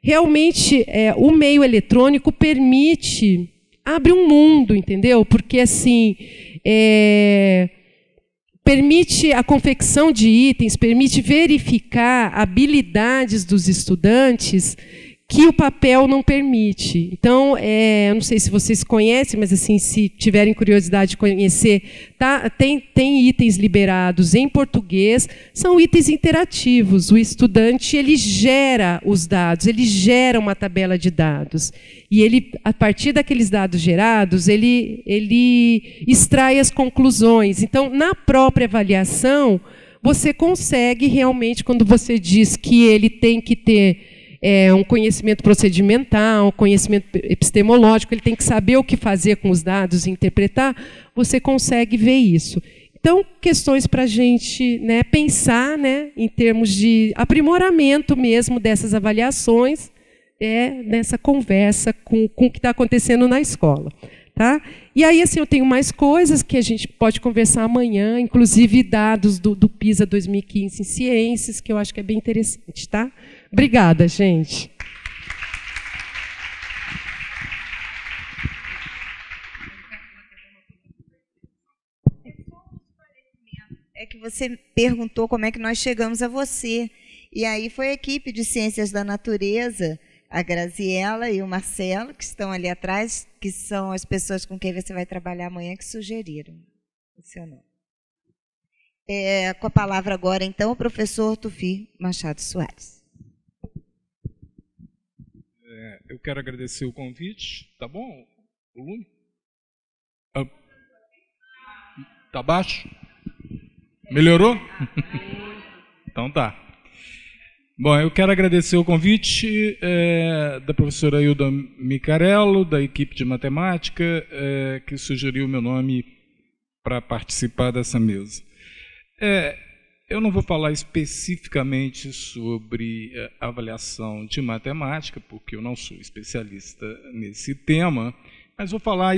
[SPEAKER 5] realmente o meio eletrônico abre um mundo, entendeu? Porque assim permite a confecção de itens, permite verificar habilidades dos estudantes que o papel não permite. Então, eu não sei se vocês conhecem, mas assim, se tiverem curiosidade de conhecer, tem itens liberados em português, são itens interativos. O estudante ele gera os dados, ele gera uma tabela de dados. E ele, a partir daqueles dados gerados, ele extrai as conclusões. Então, na própria avaliação, você consegue realmente, quando você diz que ele tem que ter um conhecimento procedimental, conhecimento epistemológico, ele tem que saber o que fazer com os dados e interpretar, você consegue ver isso. Então, questões para a gente, né, pensar, né, em termos de aprimoramento mesmo dessas avaliações, nessa conversa com o que está acontecendo na escola. Tá? E aí, assim, eu tenho mais coisas que a gente pode conversar amanhã, inclusive dados do PISA 2015 em ciências, que eu acho que é bem interessante. Tá? Obrigada, gente.
[SPEAKER 2] É que você perguntou como é que nós chegamos a você. E aí foi a equipe de Ciências da Natureza, a Graziela e o Marcelo, que estão ali atrás, que são as pessoas com quem você vai trabalhar amanhã, que sugeriram o seu nome. Com a palavra agora, então, o professor Tufi Machado Soares.
[SPEAKER 6] Eu quero agradecer o convite. Tá bom? Volume? Tá baixo? Melhorou? Então tá. Bom, eu quero agradecer o convite da professora Hilda Micarello, da equipe de matemática, que sugeriu o meu nome para participar dessa mesa. Eu não vou falar especificamente sobre avaliação de matemática, porque eu não sou especialista nesse tema, mas vou falar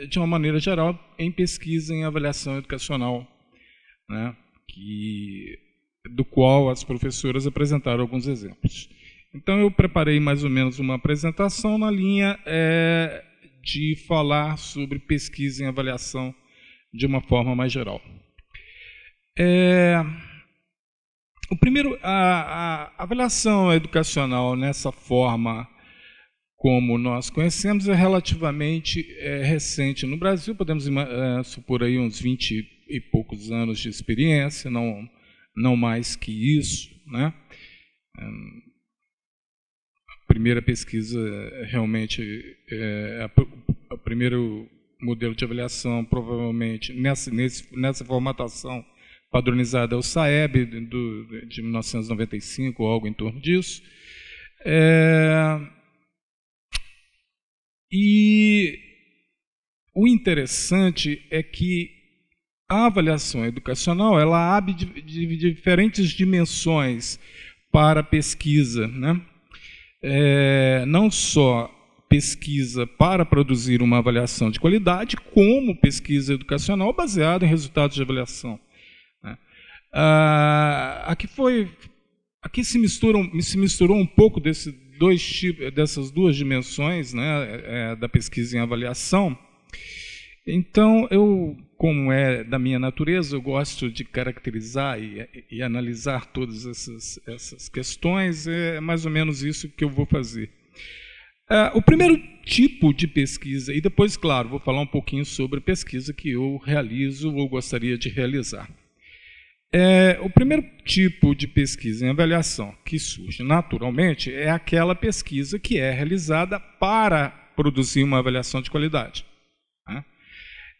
[SPEAKER 6] de uma maneira geral em pesquisa em avaliação educacional, né, do qual as professoras apresentaram alguns exemplos. Então, eu preparei mais ou menos uma apresentação na linha de falar sobre pesquisa em avaliação de uma forma mais geral. O primeiro, a avaliação educacional nessa forma como nós conhecemos é relativamente recente no Brasil. Podemos supor aí uns 20 e poucos anos de experiência, não mais que isso, né? A primeira pesquisa realmente o primeiro modelo de avaliação, provavelmente nessa formatação padronizada é o SAEB de 1995, ou algo em torno disso. E o interessante é que a avaliação educacional ela abre de diferentes dimensões para a pesquisa, né? Não só pesquisa para produzir uma avaliação de qualidade, como pesquisa educacional baseada em resultados de avaliação. Aqui se misturou um pouco dessas duas dimensões, né, da pesquisa em avaliação. Então, como é da minha natureza, eu gosto de caracterizar e analisar todas essas questões. É mais ou menos isso que eu vou fazer. O primeiro tipo de pesquisa, e depois, claro, vou falar um pouquinho sobre a pesquisa que eu realizo ou gostaria de realizar. O primeiro tipo de pesquisa em avaliação que surge naturalmente é aquela pesquisa que é realizada para produzir uma avaliação de qualidade.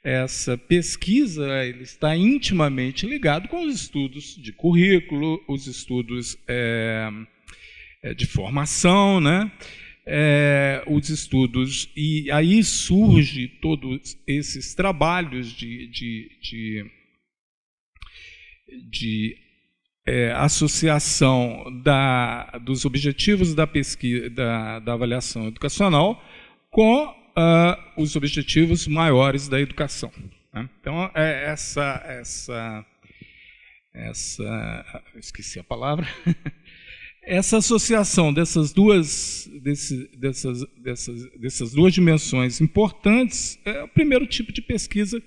[SPEAKER 6] Essa pesquisa ele está intimamente ligado com os estudos de currículo, os estudos de formação, né? Os estudos, e aí surge todos esses trabalhos de associação dos objetivos da pesquisa, da avaliação educacional com os objetivos maiores da educação, né? Então, esqueci a palavra, essa associação dessas duas dimensões importantes é o primeiro tipo de pesquisa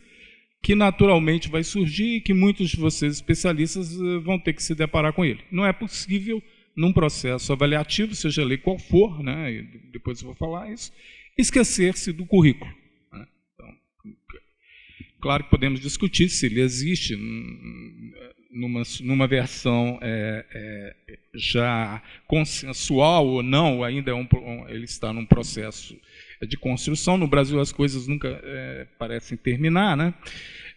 [SPEAKER 6] que naturalmente vai surgir e que muitos de vocês especialistas vão ter que se deparar com ele. Não é possível, num processo avaliativo, seja ele qual for, né, e depois eu vou falar isso, esquecer-se do currículo, né? Então, claro que podemos discutir se ele existe numa versão já consensual ou não, ainda ele está num processo de construção. No Brasil as coisas nunca parecem terminar, né?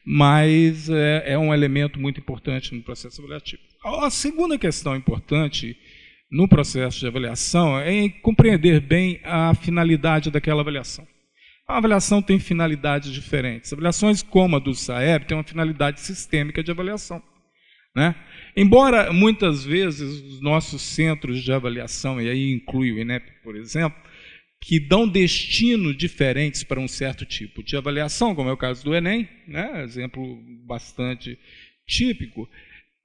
[SPEAKER 6] Mas é um elemento muito importante no processo avaliativo. A segunda questão importante no processo de avaliação é compreender bem a finalidade daquela avaliação. A avaliação tem finalidades diferentes. Avaliações como a do SAEB têm uma finalidade sistêmica de avaliação, né? Embora muitas vezes os nossos centros de avaliação, e aí inclui o INEP, por exemplo, que dão destino diferentes para um certo tipo de avaliação, como é o caso do Enem, né? Exemplo bastante típico,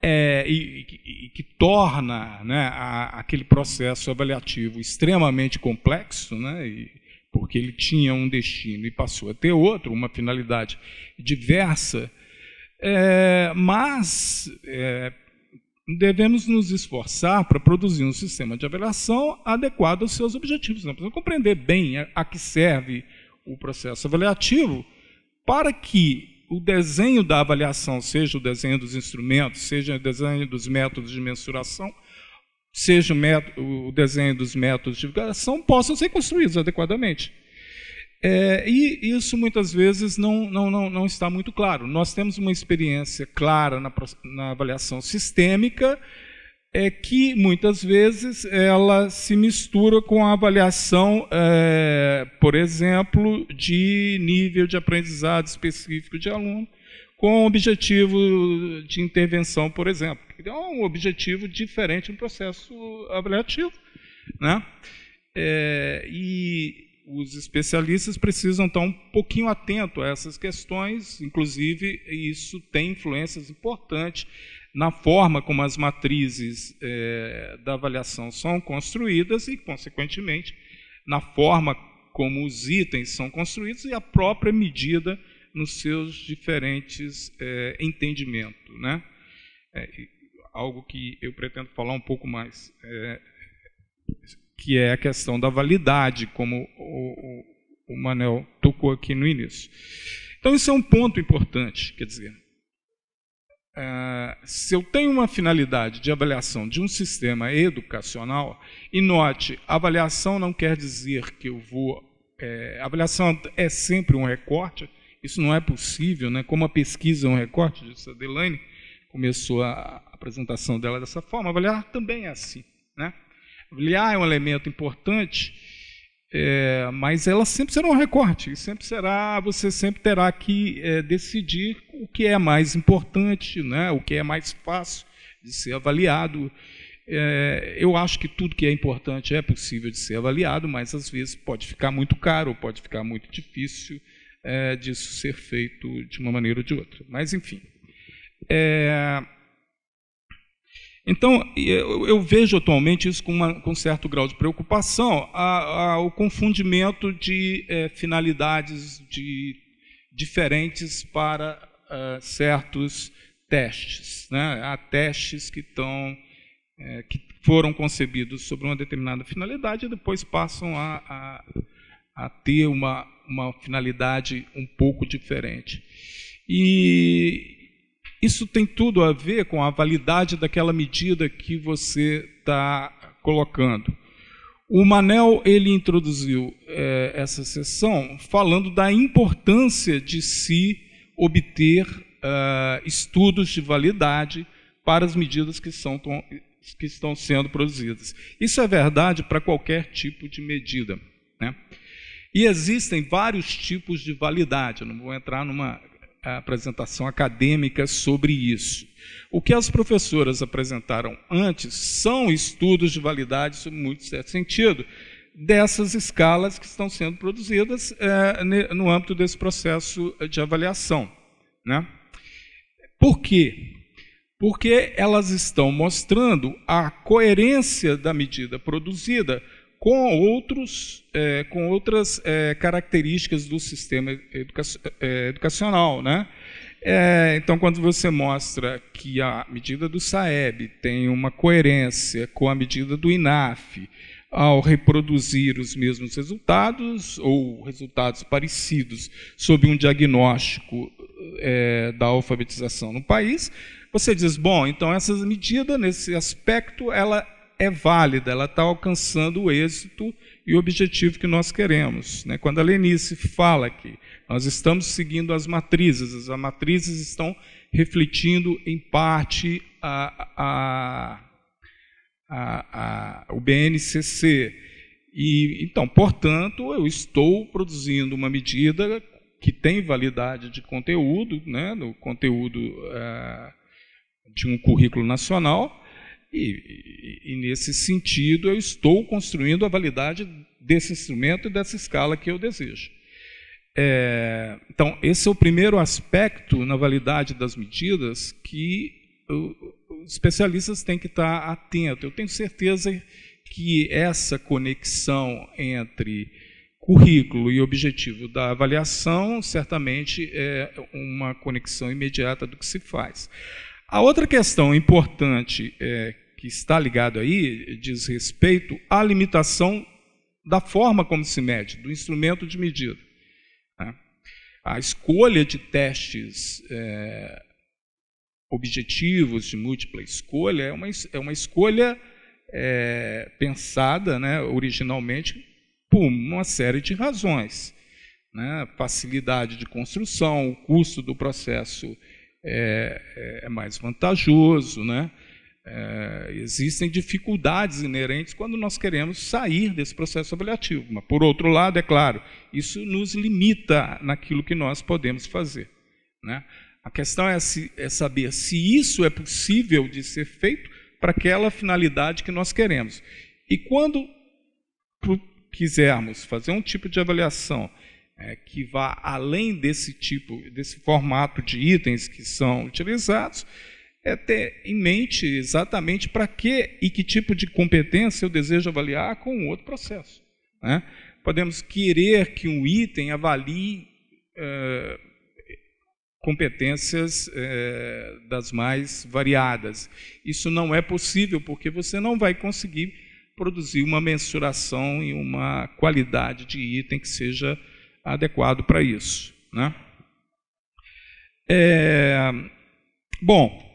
[SPEAKER 6] e que torna, né, aquele processo avaliativo extremamente complexo, né, porque ele tinha um destino e passou a ter outro, uma finalidade diversa, mas devemos nos esforçar para produzir um sistema de avaliação adequado aos seus objetivos. Nós precisamos compreender bem a que serve o processo avaliativo para que o desenho da avaliação, seja o desenho dos instrumentos, seja o desenho dos métodos de mensuração, seja o desenho dos métodos de divulgação, possam ser construídos adequadamente. E isso muitas vezes não está muito claro. Nós temos uma experiência clara na avaliação sistêmica, que muitas vezes ela se mistura com a avaliação, por exemplo, de nível de aprendizado específico de aluno, com objetivo de intervenção, por exemplo. É um objetivo diferente no processo avaliativo, né? E os especialistas precisam estar um pouquinho atentos a essas questões, inclusive isso tem influências importantes na forma como as matrizes da avaliação são construídas e, consequentemente, na forma como os itens são construídos e a própria medida nos seus diferentes entendimentos, né? Algo que eu pretendo falar um pouco mais, que é a questão da validade, como o Manel tocou aqui no início. Então, isso é um ponto importante, quer dizer, se eu tenho uma finalidade de avaliação de um sistema educacional, e note, avaliação não quer dizer que eu vou... avaliação é sempre um recorte, isso não é possível, né? Como a pesquisa é um recorte, disse a Delaine, começou a apresentação dela dessa forma, avaliar também é assim, né? Avaliar é um elemento importante, mas ela sempre será um recorte, você sempre terá que decidir o que é mais importante, né, o que é mais fácil de ser avaliado. Eu acho que tudo que é importante é possível de ser avaliado, mas às vezes pode ficar muito caro, pode ficar muito difícil disso ser feito de uma maneira ou de outra. Mas, enfim. Então, eu vejo atualmente isso com certo grau de preocupação, o confundimento de finalidades diferentes para certos testes, né? Há testes que foram concebidos sobre uma determinada finalidade e depois passam a ter uma finalidade um pouco diferente. E isso tem tudo a ver com a validade daquela medida que você está colocando. O Manel ele introduziu essa sessão falando da importância de se obter estudos de validade para as medidas que estão sendo produzidas. Isso é verdade para qualquer tipo de medida, né? E existem vários tipos de validade. Eu não vou entrar numa apresentação acadêmica sobre isso. O que as professoras apresentaram antes são estudos de validade, isso em muito certo sentido, dessas escalas que estão sendo produzidas no âmbito desse processo de avaliação, né? Por quê? Porque elas estão mostrando a coerência da medida produzida com outras características do sistema educacional, né? Então, quando você mostra que a medida do SAEB tem uma coerência com a medida do INAF, ao reproduzir os mesmos resultados ou resultados parecidos sob um diagnóstico da alfabetização no país, você diz, bom, então essa medida, nesse aspecto, ela é válida, ela está alcançando o êxito e o objetivo que nós queremos, né? Quando a Lenice fala que nós estamos seguindo as matrizes estão refletindo em parte o BNCC. E, então, portanto, eu estou produzindo uma medida que tem validade de conteúdo, né? No conteúdo de um currículo nacional, e nesse sentido eu estou construindo a validade desse instrumento e dessa escala que eu desejo. Então, esse é o primeiro aspecto na validade das medidas que os especialistas têm que estar atentos. Eu tenho certeza que essa conexão entre currículo e objetivo da avaliação certamente é uma conexão imediata do que se faz. A outra questão importante que está ligado aí diz respeito à limitação da forma como se mede, do instrumento de medida. Né? A escolha de testes objetivos de múltipla escolha é uma escolha pensada, né, originalmente por uma série de razões. Né? Facilidade de construção, o custo do processo é mais vantajoso, né? Existem dificuldades inerentes quando nós queremos sair desse processo avaliativo. Mas, por outro lado, é claro, isso nos limita naquilo que nós podemos fazer. Né? A questão é saber se isso é possível de ser feito para aquela finalidade que nós queremos. E quando quisermos fazer um tipo de avaliação que vá além desse formato de itens que são utilizados, ter em mente exatamente para que e que tipo de competência eu desejo avaliar com um outro processo. Né? Podemos querer que um item avalie competências das mais variadas. Isso não é possível, porque você não vai conseguir produzir uma mensuração e uma qualidade de item que seja adequado para isso. Né? Bom,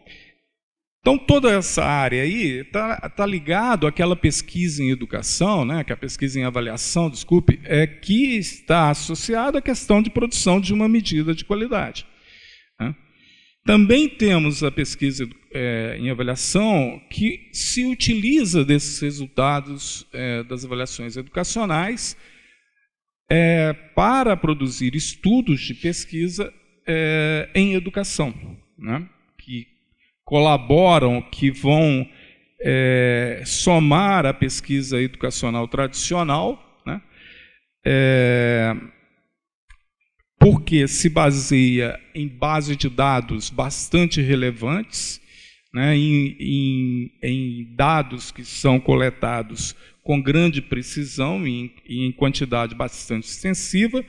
[SPEAKER 6] então toda essa área aí está ligado àquela pesquisa em educação, né, que é a pesquisa em avaliação, desculpe, que está associada à questão de produção de uma medida de qualidade. Né? Também temos a pesquisa em avaliação que se utiliza desses resultados das avaliações educacionais para produzir estudos de pesquisa em educação, né? Que colaboram, que vão somar a pesquisa educacional tradicional, né? Porque se baseia em base de dados bastante relevantes, né? Em dados que são coletados com grande precisão e em quantidade bastante extensiva,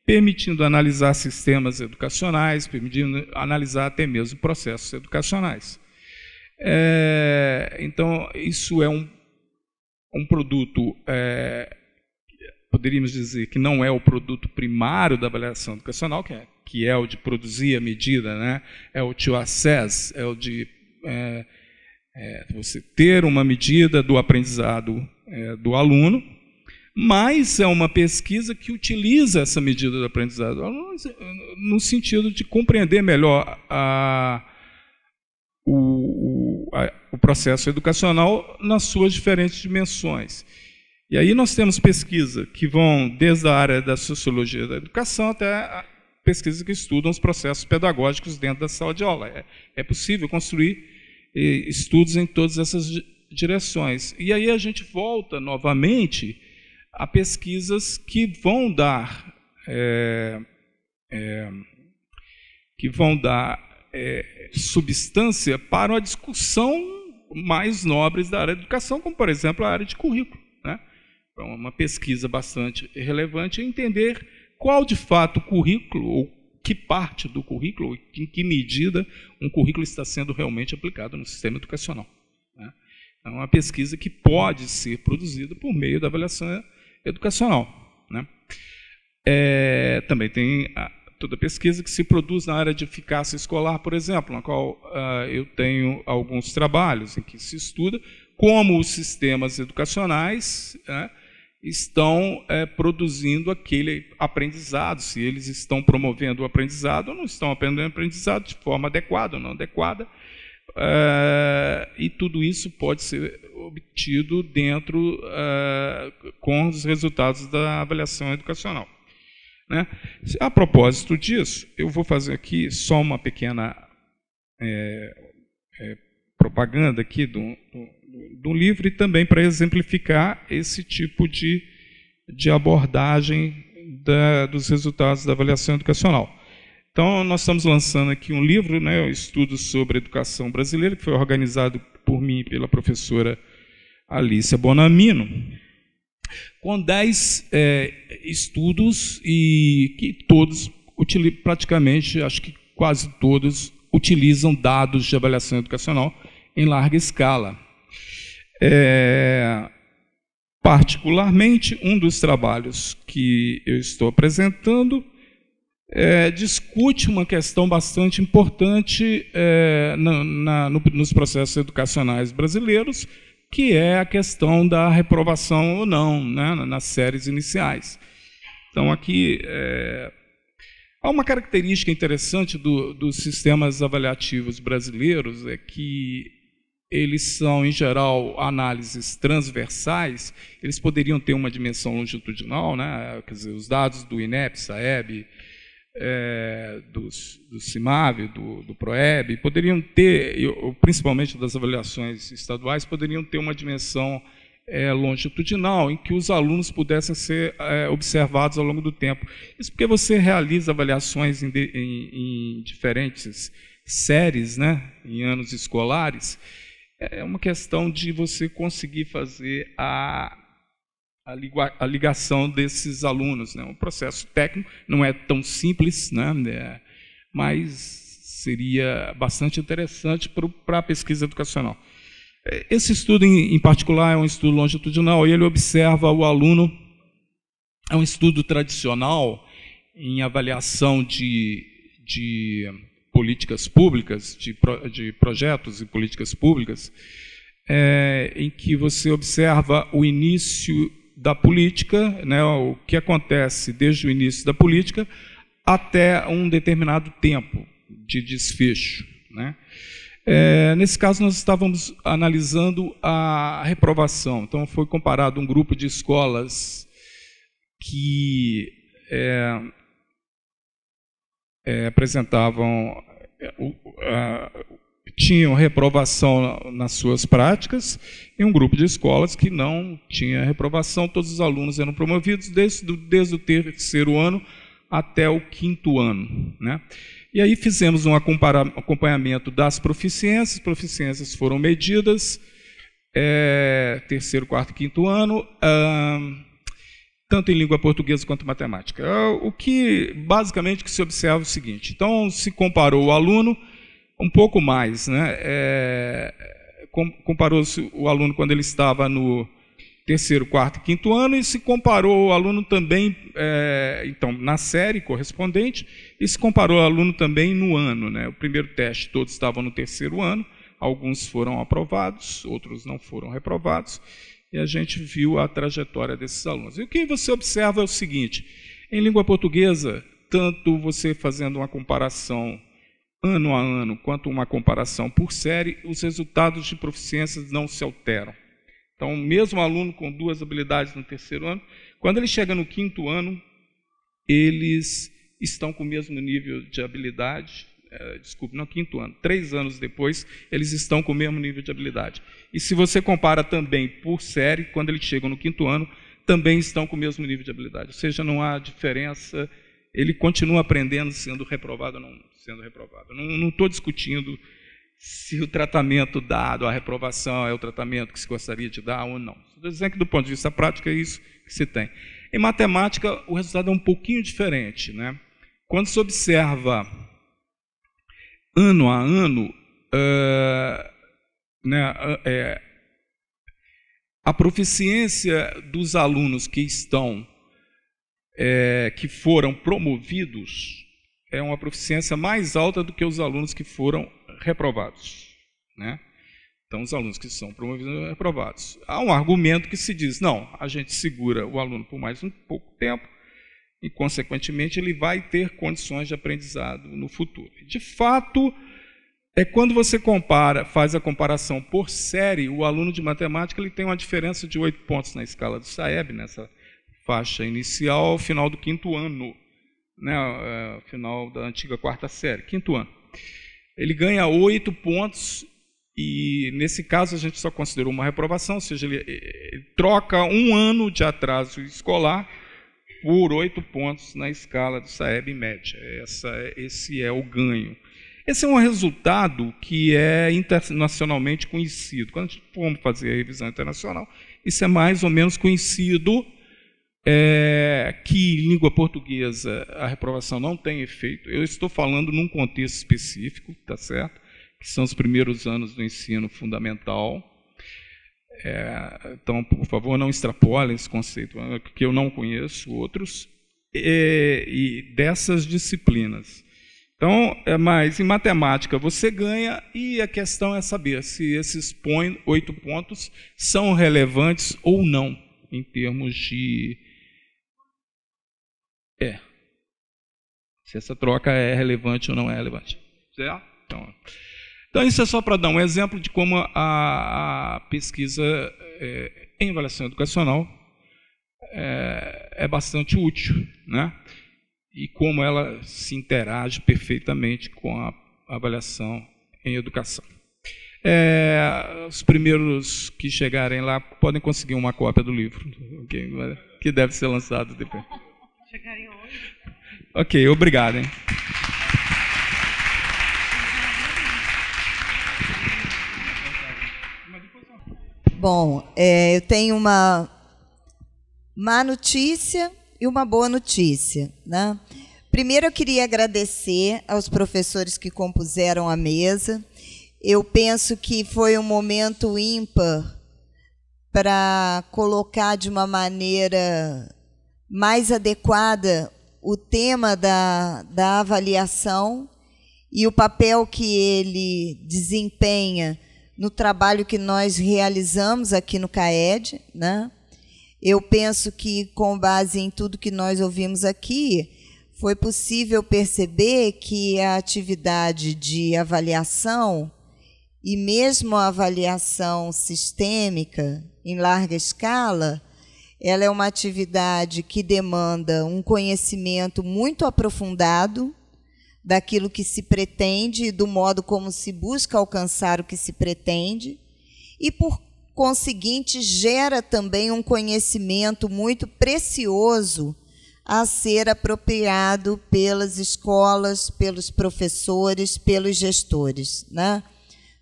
[SPEAKER 6] permitindo analisar sistemas educacionais, permitindo analisar até mesmo processos educacionais. Então, isso é um produto, poderíamos dizer que não é o produto primário da avaliação educacional, que é o de produzir a medida, né? É o to assess, é o de você ter uma medida do aprendizado do aluno, mas é uma pesquisa que utiliza essa medida do aprendizado no sentido de compreender melhor o processo educacional nas suas diferentes dimensões. E aí nós temos pesquisa que vão desde a área da sociologia da educação até pesquisas que estudam os processos pedagógicos dentro da sala de aula. É possível construir estudos em todas essas direções. E aí a gente volta novamente a pesquisas que vão dar substância para uma discussão mais nobres da área de educação, como, por exemplo, a área de currículo. Né? Então, uma pesquisa bastante relevante é entender qual, de fato, o currículo, ou que parte do currículo, ou em que medida um currículo está sendo realmente aplicado no sistema educacional. Né? É uma pesquisa que pode ser produzida por meio da avaliação educacional. Né? Também tem toda a pesquisa que se produz na área de eficácia escolar, por exemplo, na qual eu tenho alguns trabalhos em que se estuda como os sistemas educacionais estão produzindo aquele aprendizado, se eles estão promovendo o aprendizado ou não estão aprendendo o aprendizado de forma adequada ou não adequada, e tudo isso pode ser obtido dentro com os resultados da avaliação educacional. Né? A propósito disso, eu vou fazer aqui só uma pequena propaganda aqui do livro e também para exemplificar esse tipo de abordagem dos resultados da avaliação educacional. Então, nós estamos lançando aqui um livro, né, um estudo sobre educação brasileira, que foi organizado por mim e pela professora Alicia Bonamino, com 10 estudos e que todos, praticamente, acho que quase todos, utilizam dados de avaliação educacional em larga escala. Particularmente, um dos trabalhos que eu estou apresentando discute uma questão bastante importante nos processos educacionais brasileiros, que é a questão da reprovação ou não, né, nas séries iniciais. Então, aqui há uma característica interessante dos sistemas avaliativos brasileiros, é que eles são, em geral, análises transversais. Eles poderiam ter uma dimensão longitudinal, né? Quer dizer, os dados do INEP, SAEB, do CIMAV, do PROEB, poderiam ter, principalmente das avaliações estaduais, poderiam ter uma dimensão longitudinal, em que os alunos pudessem ser observados ao longo do tempo. Isso porque você realiza avaliações em diferentes séries, né, em anos escolares. É uma questão de você conseguir fazer a ligação desses alunos, né? Um processo técnico, não é tão simples, né? Mas seria bastante interessante para a pesquisa educacional. Esse estudo, em particular, é um estudo longitudinal, e ele observa o aluno. É um estudo tradicional em avaliação de políticas públicas, de projetos e políticas públicas, em que você observa o início da política, né, o que acontece desde o início da política até um determinado tempo de desfecho, né? Nesse caso, nós estávamos analisando a reprovação. Então, foi comparado um grupo de escolas que apresentavam, tinham reprovação nas suas práticas, e um grupo de escolas que não tinha reprovação. Todos os alunos eram promovidos desde o terceiro ano até o quinto ano, né? E aí fizemos um acompanhamento das proficiências. Proficiências foram medidas, terceiro, quarto e quinto ano, tanto em língua portuguesa quanto matemática. O que, basicamente, que se observa é o seguinte: então, se comparou o aluno um pouco mais, né? Comparou-se o aluno quando ele estava no terceiro, quarto e quinto ano, e se comparou o aluno também, então, na série correspondente, e se comparou o aluno também no ano, né? O primeiro teste, todos estavam no terceiro ano, alguns foram aprovados, outros não foram reprovados, e a gente viu a trajetória desses alunos. E o que você observa é o seguinte: em língua portuguesa, tanto você fazendo uma comparação ano a ano, quanto uma comparação por série, os resultados de proficiências não se alteram. Então, mesmo aluno com 2 habilidades no terceiro ano, quando ele chega no quinto ano, eles estão com o mesmo nível de habilidade, no quinto ano, 3 anos depois, eles estão com o mesmo nível de habilidade. E se você compara também por série, quando eles chegam no quinto ano, também estão com o mesmo nível de habilidade. Ou seja, não há diferença, ele continua aprendendo, sendo reprovado ou não sendo reprovado. Não estou discutindo se o tratamento dado, a reprovação, é o tratamento que se gostaria de dar ou não. Estou dizendo que, do ponto de vista prático, é isso que se tem. Em matemática, o resultado é um pouquinho diferente, né? Quando se observa ano a ano, a proficiência dos alunos que foram promovidos é uma proficiência mais alta do que os alunos que foram reprovados, né? Então, os alunos que são promovidos são reprovados. Há um argumento que se diz: não, a gente segura o aluno por mais um pouco tempo e, consequentemente, ele vai ter condições de aprendizado no futuro. De fato, quando você faz a comparação por série, o aluno de matemática ele tem uma diferença de 8 pontos na escala do SAEB, nessa faixa inicial, ao final do quinto ano, né, final da antiga quarta série, quinto ano. Ele ganha 8 pontos e, nesse caso, a gente só considerou uma reprovação, ou seja, ele troca um ano de atraso escolar por 8 pontos na escala do SAEB em média. Esse é o ganho. Esse é um resultado que é internacionalmente conhecido. Quando a gente for fazer a revisão internacional, isso é mais ou menos conhecido que em língua portuguesa a reprovação não tem efeito. Eu estou falando num contexto específico, tá certo? Que são os primeiros anos do ensino fundamental. Então, por favor, não extrapolem esse conceito, porque eu não conheço outros, e dessas disciplinas. Então, mas em matemática você ganha, e a questão é saber se esses 8 pontos são relevantes ou não, em termos de... se essa troca é relevante ou não é relevante. Certo? Então isso é só para dar um exemplo de como a pesquisa em avaliação educacional é bastante útil, né? E como ela se interage perfeitamente com a avaliação em educação. Os primeiros que chegarem lá podem conseguir uma cópia do livro, okay? Que deve ser lançado depois. Chegarem hoje? Ok, obrigado, hein?
[SPEAKER 2] Bom, eu tenho uma má notícia e uma boa notícia, né? Primeiro, eu queria agradecer aos professores que compuseram a mesa. Eu penso que foi um momento ímpar para colocar de uma maneira mais adequada o tema da avaliação e o papel que ele desempenha no trabalho que nós realizamos aqui no CAED, né? Eu penso que, com base em tudo que nós ouvimos aqui, foi possível perceber que a atividade de avaliação, e mesmo a avaliação sistêmica em larga escala, ela é uma atividade que demanda um conhecimento muito aprofundado daquilo que se pretende e do modo como se busca alcançar o que se pretende, e, por conseguinte, gera também um conhecimento muito precioso a ser apropriado pelas escolas, pelos professores, pelos gestores, né?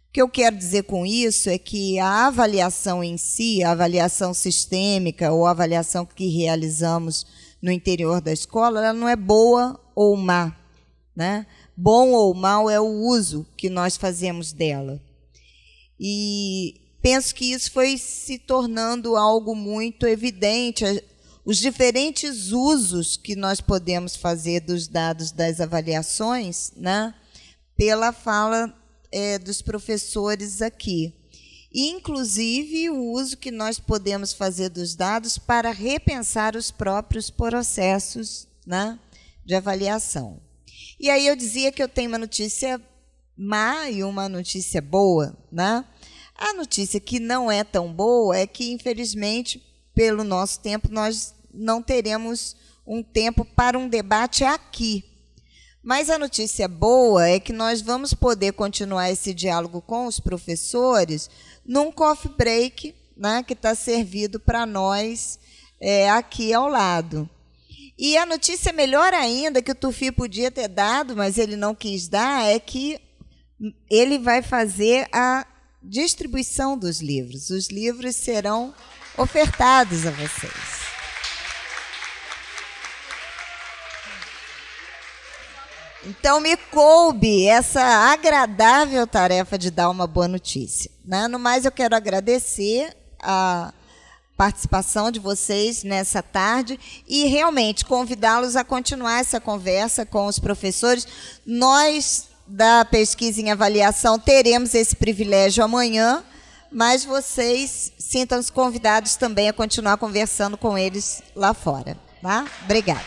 [SPEAKER 2] O que eu quero dizer com isso é que a avaliação em si, a avaliação sistêmica ou a avaliação que realizamos no interior da escola, ela não é boa ou má, né? Bom ou mal é o uso que nós fazemos dela. E penso que isso foi se tornando algo muito evidente, os diferentes usos que nós podemos fazer dos dados das avaliações, né, pela fala dos professores aqui. E, inclusive, o uso que nós podemos fazer dos dados para repensar os próprios processos, né, de avaliação. E aí eu dizia que eu tenho uma notícia má e uma notícia boa, né? A notícia que não é tão boa é que, infelizmente, pelo nosso tempo, nós não teremos um tempo para um debate aqui. Mas a notícia boa é que nós vamos poder continuar esse diálogo com os professores num coffee break, né, que está servido para nós aqui ao lado. E a notícia melhor ainda, que o Tufi podia ter dado, mas ele não quis dar, é que ele vai fazer a distribuição dos livros. Os livros serão ofertados a vocês. Então, me coube essa agradável tarefa de dar uma boa notícia, né? No mais, eu quero agradecer a participação de vocês nessa tarde e realmente convidá-los a continuar essa conversa com os professores. Nós, da pesquisa em avaliação, teremos esse privilégio amanhã, mas vocês sintam-se convidados também a continuar conversando com eles lá fora, tá? Obrigada.